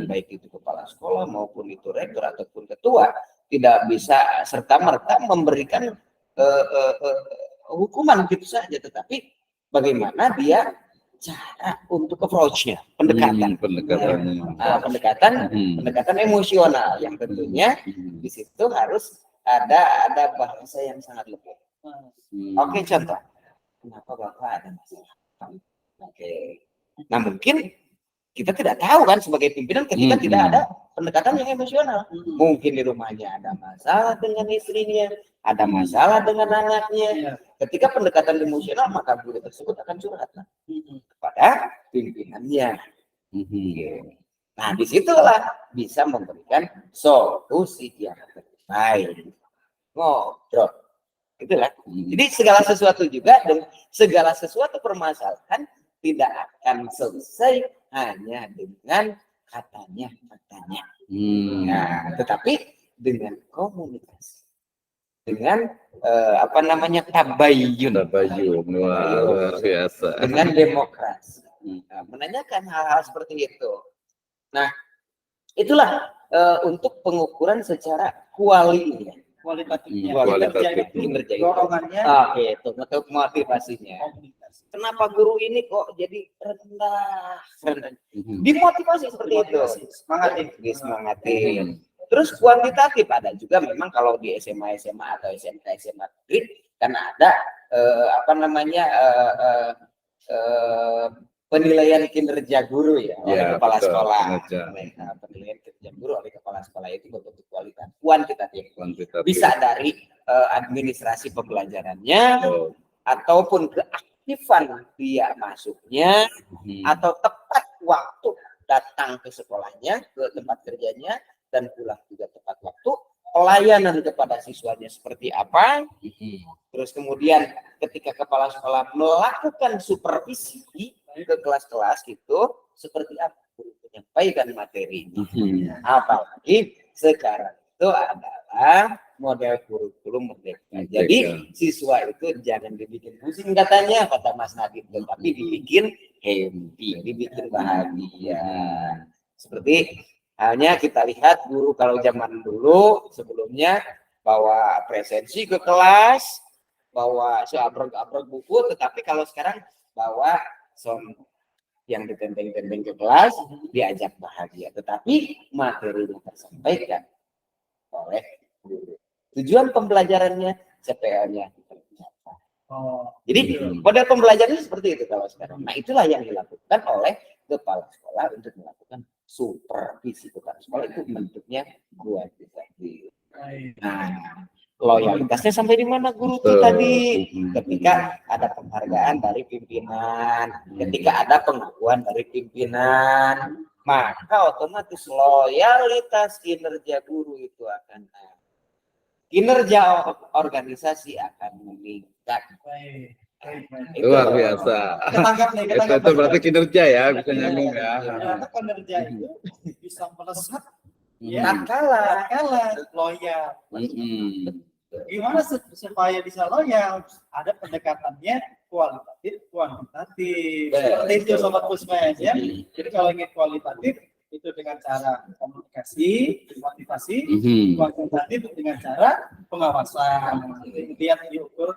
baik itu kepala sekolah maupun itu rektor ataupun ketua tidak bisa serta-merta memberikan hukuman gitu saja, tetapi bagaimana dia cara untuk approach-nya, pendekatan, pendekatan emosional yang tentunya di situ harus ada bahasa yang sangat lembut. Oke, contoh, kenapa Bapak ada masalah? Oke, nah mungkin kita tidak tahu kan sebagai pimpinan ketika tidak ada pendekatan yang emosional. Mungkin di rumahnya ada masalah dengan istrinya, ada masalah dengan anaknya. Ketika pendekatan emosional, maka guru tersebut akan curhat kepada pimpinannya. Nah, disitulah bisa memberikan solusi yang terbaik. Ngobrol. Itulah. Jadi segala sesuatu juga dan segala sesuatu permasalahan tidak akan selesai hanya dengan katanya. Nah, tetapi dengan komunikasi, dengan tabayun, luar biasa. dengan demokrasi, menanyakan hal-hal seperti itu. Nah, itulah untuk pengukuran secara kualitatifnya. Kinerja itu. Dorongannya. Itu untuk motivasinya. Kenapa guru ini kok jadi rendah? Dimotivasi seperti itu. Disemangatin. Terus kuantitatif ada juga memang kalau di SMA atau SMA kan ada penilaian kinerja guru ya oleh kepala sekolah. Penilaian kinerja guru oleh kepala sekolah itu berbentuk kuantitatif. Bisa dari administrasi pembelajarannya ataupun keaktifan dia masuknya atau tepat waktu datang ke sekolahnya, ke tempat kerjanya dan pulang juga tepat waktu. Pelayanan kepada siswanya seperti apa? Terus kemudian ketika kepala sekolah melakukan supervisi ke kelas-kelas itu seperti apa menyampaikan materi ini. Apalagi sekarang itu adalah model kurikulum merdeka. Jadi siswa itu jangan dibikin pusing katanya, kata Mas Nadiem, tetapi dibikin happy, dibikin bahagia. Seperti halnya kita lihat guru kalau zaman dulu sebelumnya bawa presensi ke kelas, bawa seabrek-abrek buku, tetapi kalau sekarang bawa yang ditenteng-tenteng ke kelas, diajak bahagia, tetapi materinya tersampaikan oleh guru. Tujuan pembelajarannya, CPL-nya. Jadi model pembelajarannya seperti itu kalau sekarang. Nah, itulah yang dilakukan oleh kepala sekolah untuk melakukan supervisi kepala sekolah, itu bentuknya kuantitatif. Nah, loyalitasnya sampai di mana guru itu tadi? Ketika ada penghargaan dari pimpinan, ketika ada pengakuan dari pimpinan, maka otomatis loyalitas kinerja guru itu akan naik. Kinerja organisasi akan meningkat. Luar biasa. Itu berarti kinerja ya, bisa nyambung ya. Ternyata kinerja itu bisa melesat, tak kalah, loyal. Gimana supaya bisa loyal? Ada pendekatannya kualitatif, kuantitatif. Seperti itu Sobat Pusmes ya. Jadi kalau ingin kualitatif itu dengan cara komunikasi, motivasi, kuantitatif dengan cara pengawasan. Kemudian diukur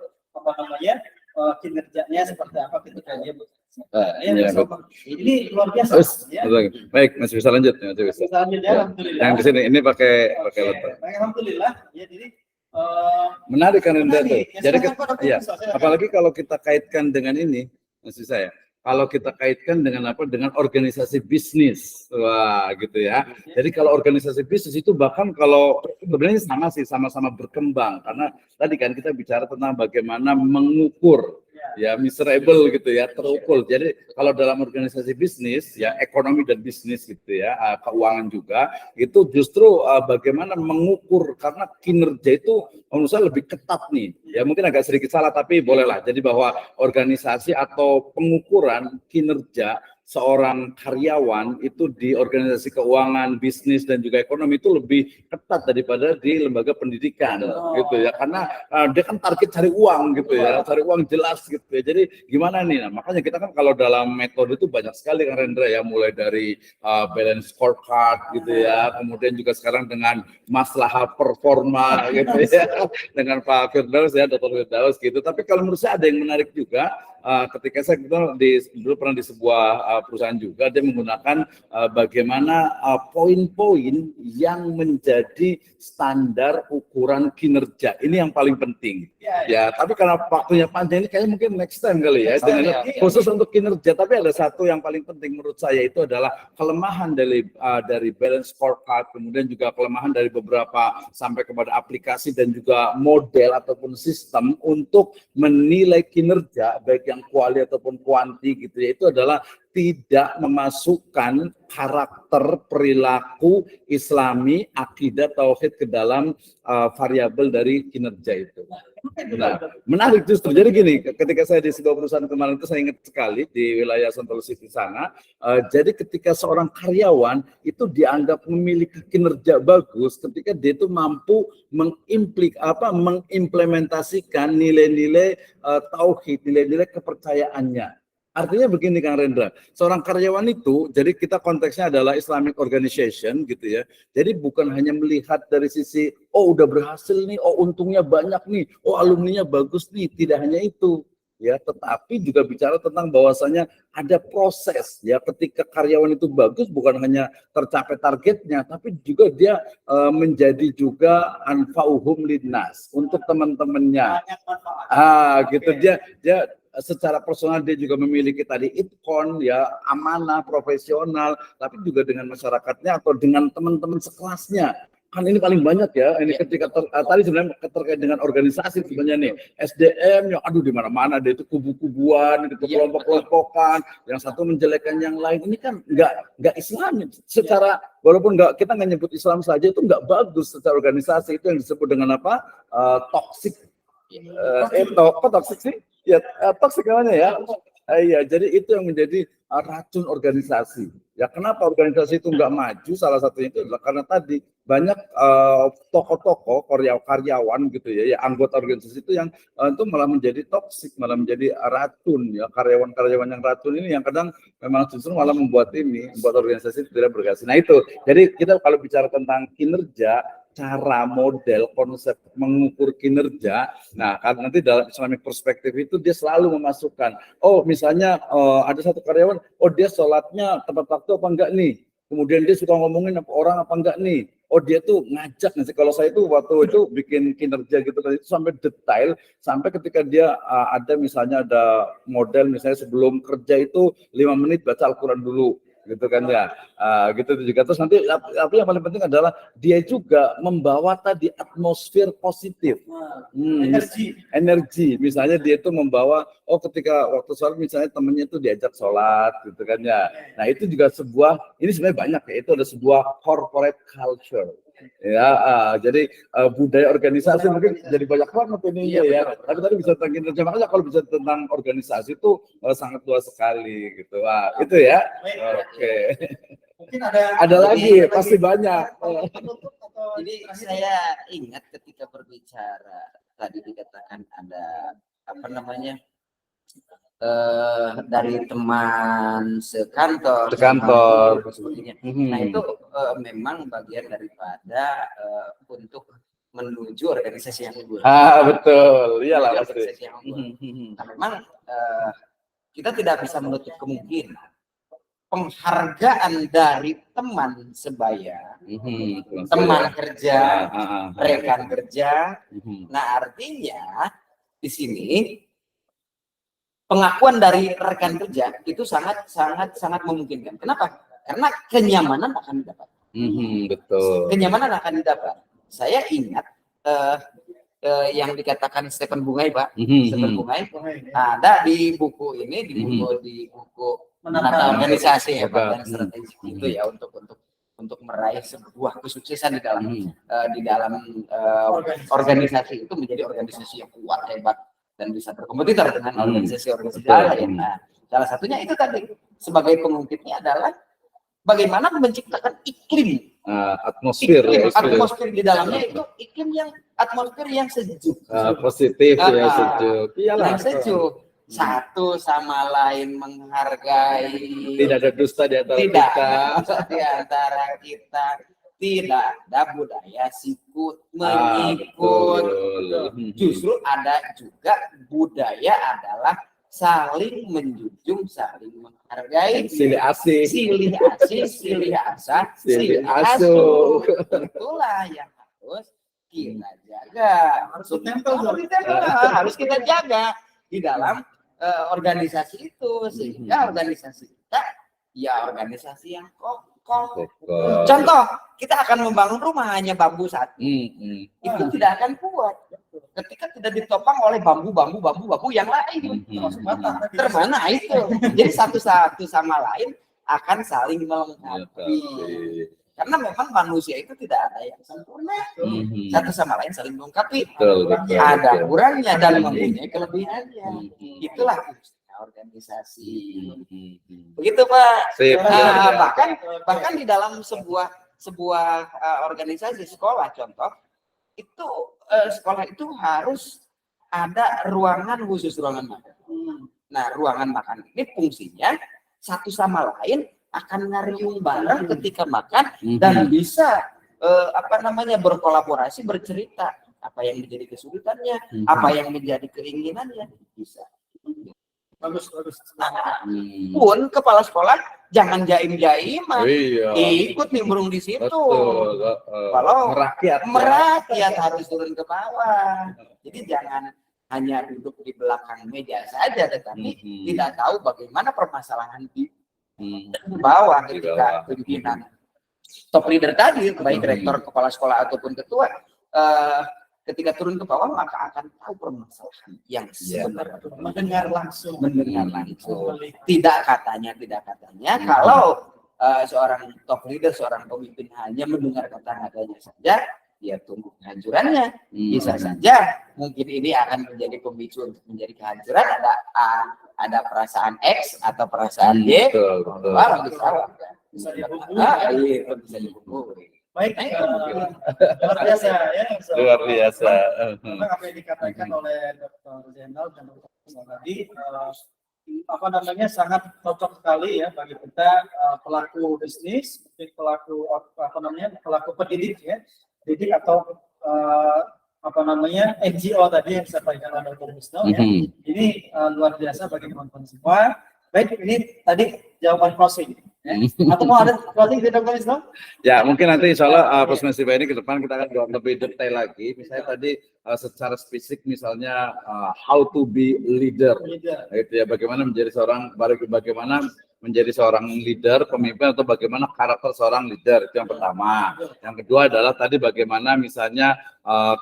kinerjanya seperti apa ketika dia Ya, Iya, bersama. Ini luar biasa. Terus, Ya. baik, masih bisa lanjut, masih bisa. Selanjutnya, Ya. alhamdulillah. Yang di sini ini pakai Oke, laptop. baik, alhamdulillah. Ya, jadi Menarik kan Indra tuh. menarik. Ya, Jadi silakan, Pak, ya, silakan. apalagi kalau kita kaitkan dengan ini, maksud saya, kalau kita kaitkan dengan apa? Dengan organisasi bisnis, wah gitu ya. Jadi kalau organisasi bisnis itu bahkan kalau sebenarnya sama sih, sama-sama berkembang karena tadi kan kita bicara tentang bagaimana mengukur ya measurable gitu ya, terukur. Jadi kalau dalam organisasi bisnis ya ekonomi dan bisnis gitu ya, keuangan juga itu justru bagaimana mengukur karena kinerja itu menurut saya lebih ketat nih. Ya mungkin agak sedikit salah tapi bolehlah. Jadi bahwa organisasi atau pengukuran kinerja seorang karyawan itu di organisasi keuangan, bisnis dan juga ekonomi itu lebih ketat daripada di lembaga pendidikan gitu ya. Karena dia kan target cari uang gitu ya, cari uang jelas gitu ya. Jadi gimana nih? Nah, makanya kita kan kalau dalam metode itu banyak sekali kan Rendra ya, mulai dari balance scorecard gitu ya, kemudian juga sekarang dengan masalah performa gitu ya, dengan Pak Firdaus ya, Dr. Firdaus gitu. Tapi kalau menurut saya ada yang menarik juga. Ketika saya dulu pernah di sebuah perusahaan juga, dia menggunakan bagaimana poin-poin yang menjadi standar ukuran kinerja. Ini yang paling penting. Ya, tapi karena waktunya panjang ini kayaknya mungkin next time kali ya. Khusus untuk kinerja. Tapi ada satu yang paling penting menurut saya itu adalah kelemahan dari balance scorecard, kemudian juga kelemahan dari beberapa sampai kepada aplikasi dan juga model ataupun sistem untuk menilai kinerja baik yang kuali ataupun kuanti gitu ya, itu adalah tidak memasukkan karakter perilaku Islami, akidah, tauhid ke dalam variabel dari kinerja itu. Nah, menarik justru. Jadi gini, ketika saya di sebuah perusahaan kemarin itu saya ingat sekali di wilayah Sentul City sana. Jadi ketika seorang karyawan itu dianggap memiliki kinerja bagus ketika dia itu mampu mengimplementasikan nilai-nilai tauhid, nilai-nilai kepercayaannya. Artinya begini Kang Rendra, seorang karyawan itu, jadi kita konteksnya adalah Islamic Organization gitu ya. Jadi bukan hanya melihat dari sisi, oh udah berhasil nih, oh untungnya banyak nih, oh alumninya bagus nih, tidak hanya itu. Ya, tetapi juga bicara tentang bahwasanya ada proses ya, ketika karyawan itu bagus bukan hanya tercapai targetnya, tapi juga dia menjadi juga anfa'uhum linnas untuk teman-temannya. Gitu dia secara personal dia juga memiliki tadi itkon ya, amanah, profesional, tapi juga dengan masyarakatnya atau dengan teman-teman sekelasnya. Kan ini paling banyak ya, ini ketika tadi sebenarnya terkait dengan organisasi sebenarnya nih, SDM yang aduh di mana-mana dia itu kubu-kubuan, gitu, kelompok-kelompokan, yang satu menjelekkan yang lain, ini kan nggak Islam secara, walaupun kita nggak nyebut Islam saja itu nggak bagus secara organisasi, itu yang disebut dengan apa, toxic. Kok toxic sih? Ya, toxic namanya ya. Iya, jadi itu yang menjadi racun organisasi. Ya, kenapa organisasi itu nggak maju? Salah satunya itu adalah karena tadi banyak tokoh-tokoh karyawan gitu ya, anggota organisasi itu yang itu malah menjadi toksik, malah menjadi racun ya, karyawan-karyawan yang racun ini yang kadang memang justru malah membuat organisasi tidak berhasil. Nah itu, jadi kita kalau bicara tentang kinerja, cara, model, konsep mengukur kinerja. Nah, karena nanti dalam Islamic perspektif itu dia selalu memasukkan, oh misalnya ada satu karyawan, oh dia sholatnya tepat waktu apa enggak nih? Kemudian dia suka ngomongin orang apa enggak nih? Oh dia tuh ngajak nih. Kalau saya itu waktu itu bikin kinerja gitu kan itu sampai detail, sampai ketika dia ada misalnya ada model misalnya sebelum kerja itu 5 menit baca Al-Quran dulu. Gitu kan ya, gitu juga. Terus nanti tapi yang paling penting adalah dia juga membawa tadi atmosfer positif, energi. Misalnya dia itu membawa, oh ketika waktu sholat misalnya temennya itu diajak sholat, gitu kan ya. Nah itu juga ini sebenarnya banyak ya, itu ada sebuah corporate culture. Ya, jadi budaya organisasi mungkin jadi banyak banget ini ya. Tapi tadi bisa tentang kinerja, makanya kalau bisa tentang organisasi itu sangat luas sekali gitu. Itu ya. Oke. Mungkin ada lagi, pasti banyak. Jadi saya ingat ketika berbicara tadi dikatakan ada apa namanya dari teman sekantor, sebagainya. Nah itu memang bagian daripada untuk menuju organisasi yang unggul. Betul, iyalah pasti. Organisasi yang unggul. Nah, memang kita tidak bisa menutup kemungkinan penghargaan dari teman sebaya, teman kerja, rekan kerja. Nah, artinya di sini pengakuan dari rekan kerja itu sangat memungkinkan. Kenapa? Karena kenyamanan akan didapat. Betul. Kenyamanan akan didapat. Saya ingat yang dikatakan Stephen Bungay, Pak. Stephen Bungay ada di buku ini, di buku menata organisasi hebat dan strategik itu ya, untuk meraih sebuah kesuksesan di dalam organisasi itu menjadi organisasi yang kuat, hebat, dan bisa berkompetitor dengan organisasi-organisasi lain. Nah, salah satunya itu tadi sebagai pengungkitnya adalah bagaimana menciptakan iklim atmosfer di dalamnya, itu atmosfer yang sejuk, positif ya, sejuk. Yang sejuk. Satu sama lain menghargai, tidak ada dusta di antara kita, tidak ada budaya sikut menyikut. Justru ada juga budaya adalah saling menjunjung, saling menghargai, silih asih, silih asa, silih asuh. Itulah yang harus kita jaga, harus kita jaga di dalam organisasi itu, sehingga organisasi kita ya organisasi yang kokoh. Contoh, kita akan membangun rumah hanya bambu satu, itu tidak akan kuat ketika tidak ditopang oleh bambu yang lain. Termana itu. Jadi satu sama lain akan saling melengkapi. Karena memang manusia itu tidak ada yang sempurna, satu sama lain saling melengkapi. Ada kurangnya dan mempunyai kelebihannya. Itulah organisasi. Begitu, Pak. Bahkan di dalam sebuah organisasi sekolah, contoh itu sekolah itu harus ada ruangan khusus, ruangan makan. Nah, ruangan makan ini fungsinya satu sama lain akan ngariung bareng ketika makan dan bisa berkolaborasi, bercerita apa yang menjadi kesulitannya, apa yang menjadi keinginannya, bisa. Bagus. Pun kepala sekolah jangan jaim-jaiman, ikut nimbrung di situ. Kalau merakyat harus turun ke bawah. Jadi jangan hanya duduk di belakang meja saja, tetapi tidak tahu bagaimana permasalahan di bawah ketika pimpinan top leader tadi, baik rektor, kepala sekolah ataupun ketua, ketika turun ke bawah maka akan tahu permasalahan yang sebenarnya. Mendengar langsung. Tidak katanya. Kalau seorang top leader, seorang pemimpin hanya mendengar kata-katanya saja, dia tunggu kehancurannya. Bisa saja mungkin ini akan menjadi pemicu untuk menjadi kehancuran. Ada perasaan X atau perasaan Y, bisa dihubungi. Baik, luar biasa ya. Luar biasa. Apa yang dikatakan oleh Dr. Zainal dan Dr. tadi, sangat cocok sekali ya bagi kita pelaku bisnis, pelaku pendidik ya, didik atau NGO tadi yang disampaikan oleh Dr. Wisnu ya. Ini luar biasa bagi teman-teman semua. Baik, ini tadi jawaban closing. Ya. Atau mau ada closing di Dr. Wisnu? Ya, mungkin nanti insya Allah Pusmesifa ini ke depan kita akan lebih detail lagi. Misalnya tadi secara spesifik misalnya how to be leader. Gitu ya, bagaimana menjadi seorang leader, pemimpin, atau bagaimana karakter seorang leader, itu yang pertama. Yang kedua adalah tadi bagaimana misalnya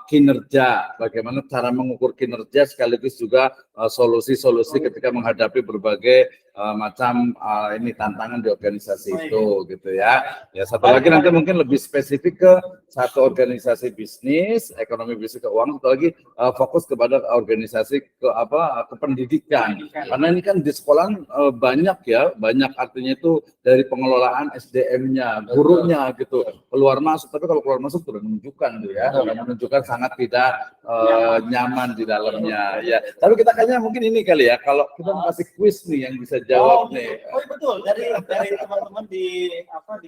kinerja, bagaimana cara mengukur kinerja sekaligus juga solusi-solusi ketika menghadapi berbagai macam tantangan di organisasi itu, gitu ya. Ya, satu lagi nanti mungkin lebih spesifik ke satu organisasi bisnis, ekonomi bisnis keuangan, satu lagi fokus kepada organisasi ke pendidikan. Karena ini kan di sekolah banyak artinya itu dari pengelolaan SDM-nya, gurunya gitu, keluar masuk. Tapi kalau keluar masuk sudah menunjukkan sangat tidak nyaman di dalamnya. Ya, tapi kita kayaknya mungkin ini kali ya, kalau kita kasih kuis nih yang bisa jawab nih. Oh betul, dari teman-teman di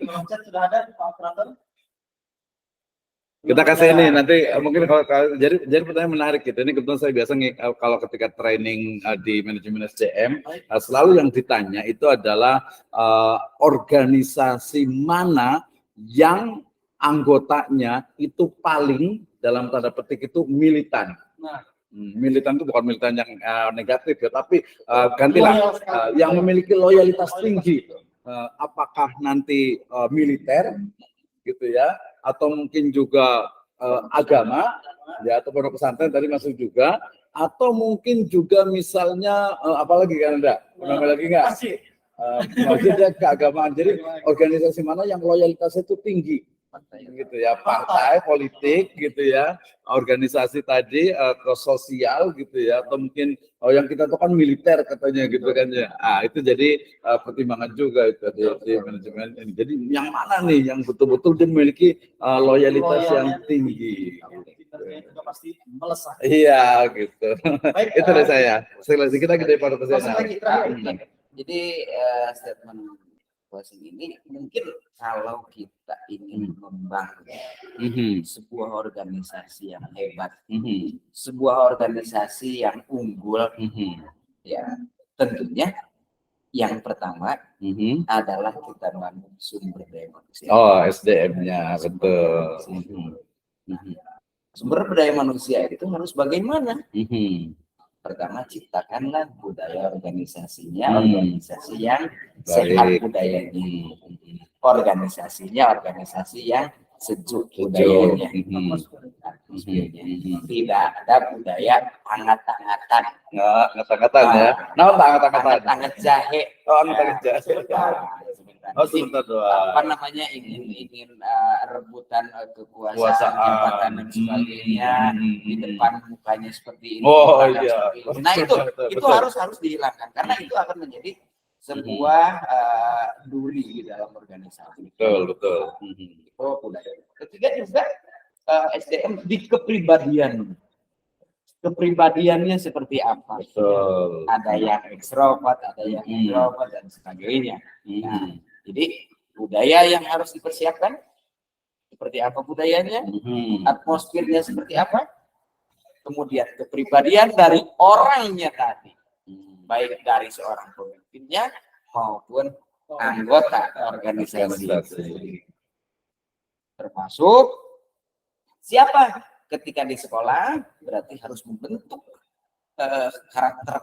kolom chat sudah ada Pak operator. Kita kasih ini nanti mungkin jadi pertanyaan menarik gitu. Ini kebetulan saya biasa kalau ketika training di manajemen SDM selalu yang ditanya itu adalah organisasi mana yang anggotanya itu paling dalam tanda petik itu militan. Militan itu bukan militan yang negatif ya, tapi gantilah yang memiliki loyalitas tinggi. Apakah nanti militer gitu ya, atau mungkin juga agama ya, atau pondok pesantren tadi masuk juga, atau mungkin juga misalnya apalagi kan ada lagi nggak masjid ya, keagamaan. Jadi organisasi mana yang loyalitasnya itu tinggi gitu ya, partai politik gitu ya, organisasi tadi ke sosial gitu ya, atau mungkin yang kita tahu kan militer katanya gitu kan ya. Itu jadi pertimbangan juga itu di manajemen ini. Jadi yang mana nih yang betul-betul dia memiliki loyalitas yang tinggi. Itu pasti melesat. Iya gitu. Itu dari saya. Sekali lagi kita pada pesan. Jadi statement closing ini mungkin kalau kita ingin membangun sebuah organisasi yang hebat, sebuah organisasi yang unggul, ya tentunya yang pertama adalah kita bangun sumber daya manusia. SDM-nya betul. Sumber daya manusia itu harus bagaimana? Pertama, ciptakanlah budaya organisasinya, organisasi yang sehat budayanya, organisasi yang sejuk budayanya. Tidak ada budaya hangat-hangatan. Hangat-hangatan ya. Hangat-hangat jahe. Hangat-hangat jahe. Sebentar doang. Apa namanya ingin rebutan kekuasaan, jabatan dan sebagainya di depan mukanya seperti ini. Iya. Nah itu harus dihilangkan karena itu akan menjadi sebuah duri di dalam organisasi. Betul. Itu budaya. Ketiga juga SDM di kepribadiannya seperti apa. Betul. Ada yang ekstrovert, ada yang introvert dan sebagainya. Nah, jadi budaya yang harus dipersiapkan seperti apa budayanya, atmosfernya seperti apa, kemudian kepribadian dari orangnya tadi, baik dari seorang pemimpinnya maupun anggota organisasi. Termasuk siapa ketika di sekolah berarti harus membentuk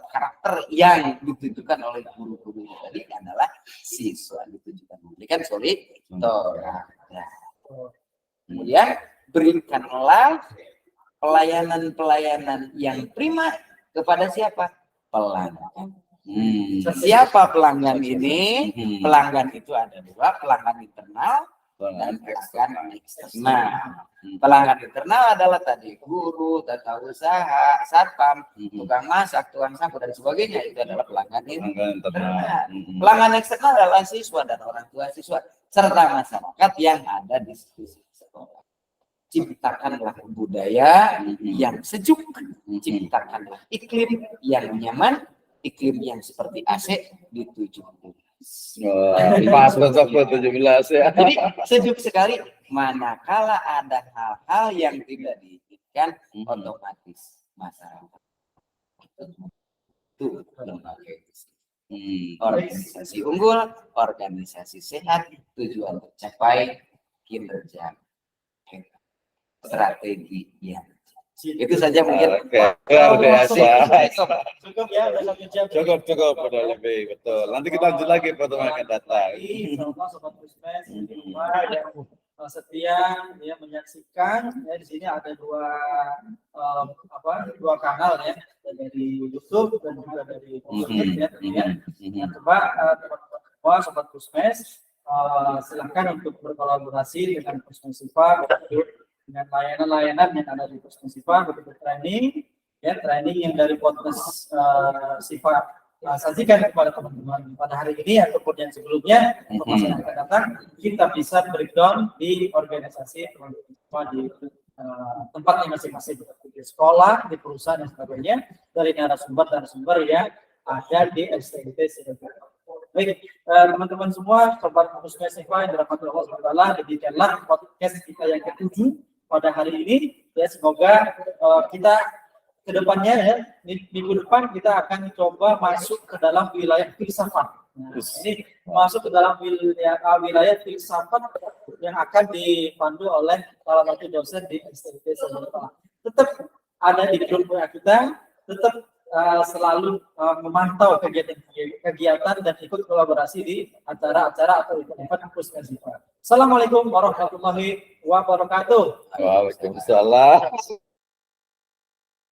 karakter yang ditujukan oleh guru-guru tadi adalah siswa ditujukan memberikan kemudian berikanlah pelayanan yang prima kepada siapa? Pelanggan. Siapa pelanggan ini? Pelanggan itu ada dua, pelanggan internal dan pelanggan eksternal. Pelanggan internal adalah tadi guru, tata usaha, satpam, tukang masak, tukang sapu dan sebagainya, itu adalah pelanggan internal. Pelanggan eksternal adalah siswa dan orang tua siswa serta masyarakat yang ada di sekolah. Ciptakanlah budaya yang sejuk, ciptakanlah iklim yang nyaman, iklim yang seperti AC di 17. Pas 17 ya. Jadi sejuk sekali. Manakala ada hal-hal yang tidak diinginkan, otomatis masyarakat itu lembaga organisasi unggul, organisasi sehat, tujuan tercapai, kinerja, strategi yang itu saja mungkin. Cukup ya, udah 1 jam. Cukup udah lebih betul. Nanti kita lanjut lagi pertemuan akan datang. Sobat Pusmes yang setia ya menyaksikan ya, di sini ada dua kanal ya, dari YouTube dan juga dari Facebook ya. Coba teman-teman Sobat Pusmes silakan untuk berkolaborasi dengan Pusmesifa dengan layanan-layanan yang ada di Pusmesifa, begitu training yang dari podcast Sifa sajikan kepada teman-teman pada hari ini ataupun yang sebelumnya, informasi yang akan datang, kita bisa breakdown di organisasi teman-teman di tempatnya masing-masing, di sekolah, di perusahaan dan sebagainya, dari narasumber yang ada di STIT. Baik, teman-teman semua, sobat Pusmesifa yang dirahmati Allah SWT, demikianlah podcast kita yang ke-7 pada hari ini. Ya, semoga kita kedepannya ya, minggu depan kita akan coba masuk ke dalam wilayah filsafat. Nah, ini masuk ke dalam wilayah filsafat yang akan dipandu oleh salah satu dosen di STB Semarang. Tetap ada di grup WA kita, tetap selalu memantau kegiatan dan ikut kolaborasi di acara-acara atau event Pusmesifa. Assalamualaikum warahmatullahi wabarakatuh. Waalaikumsalam.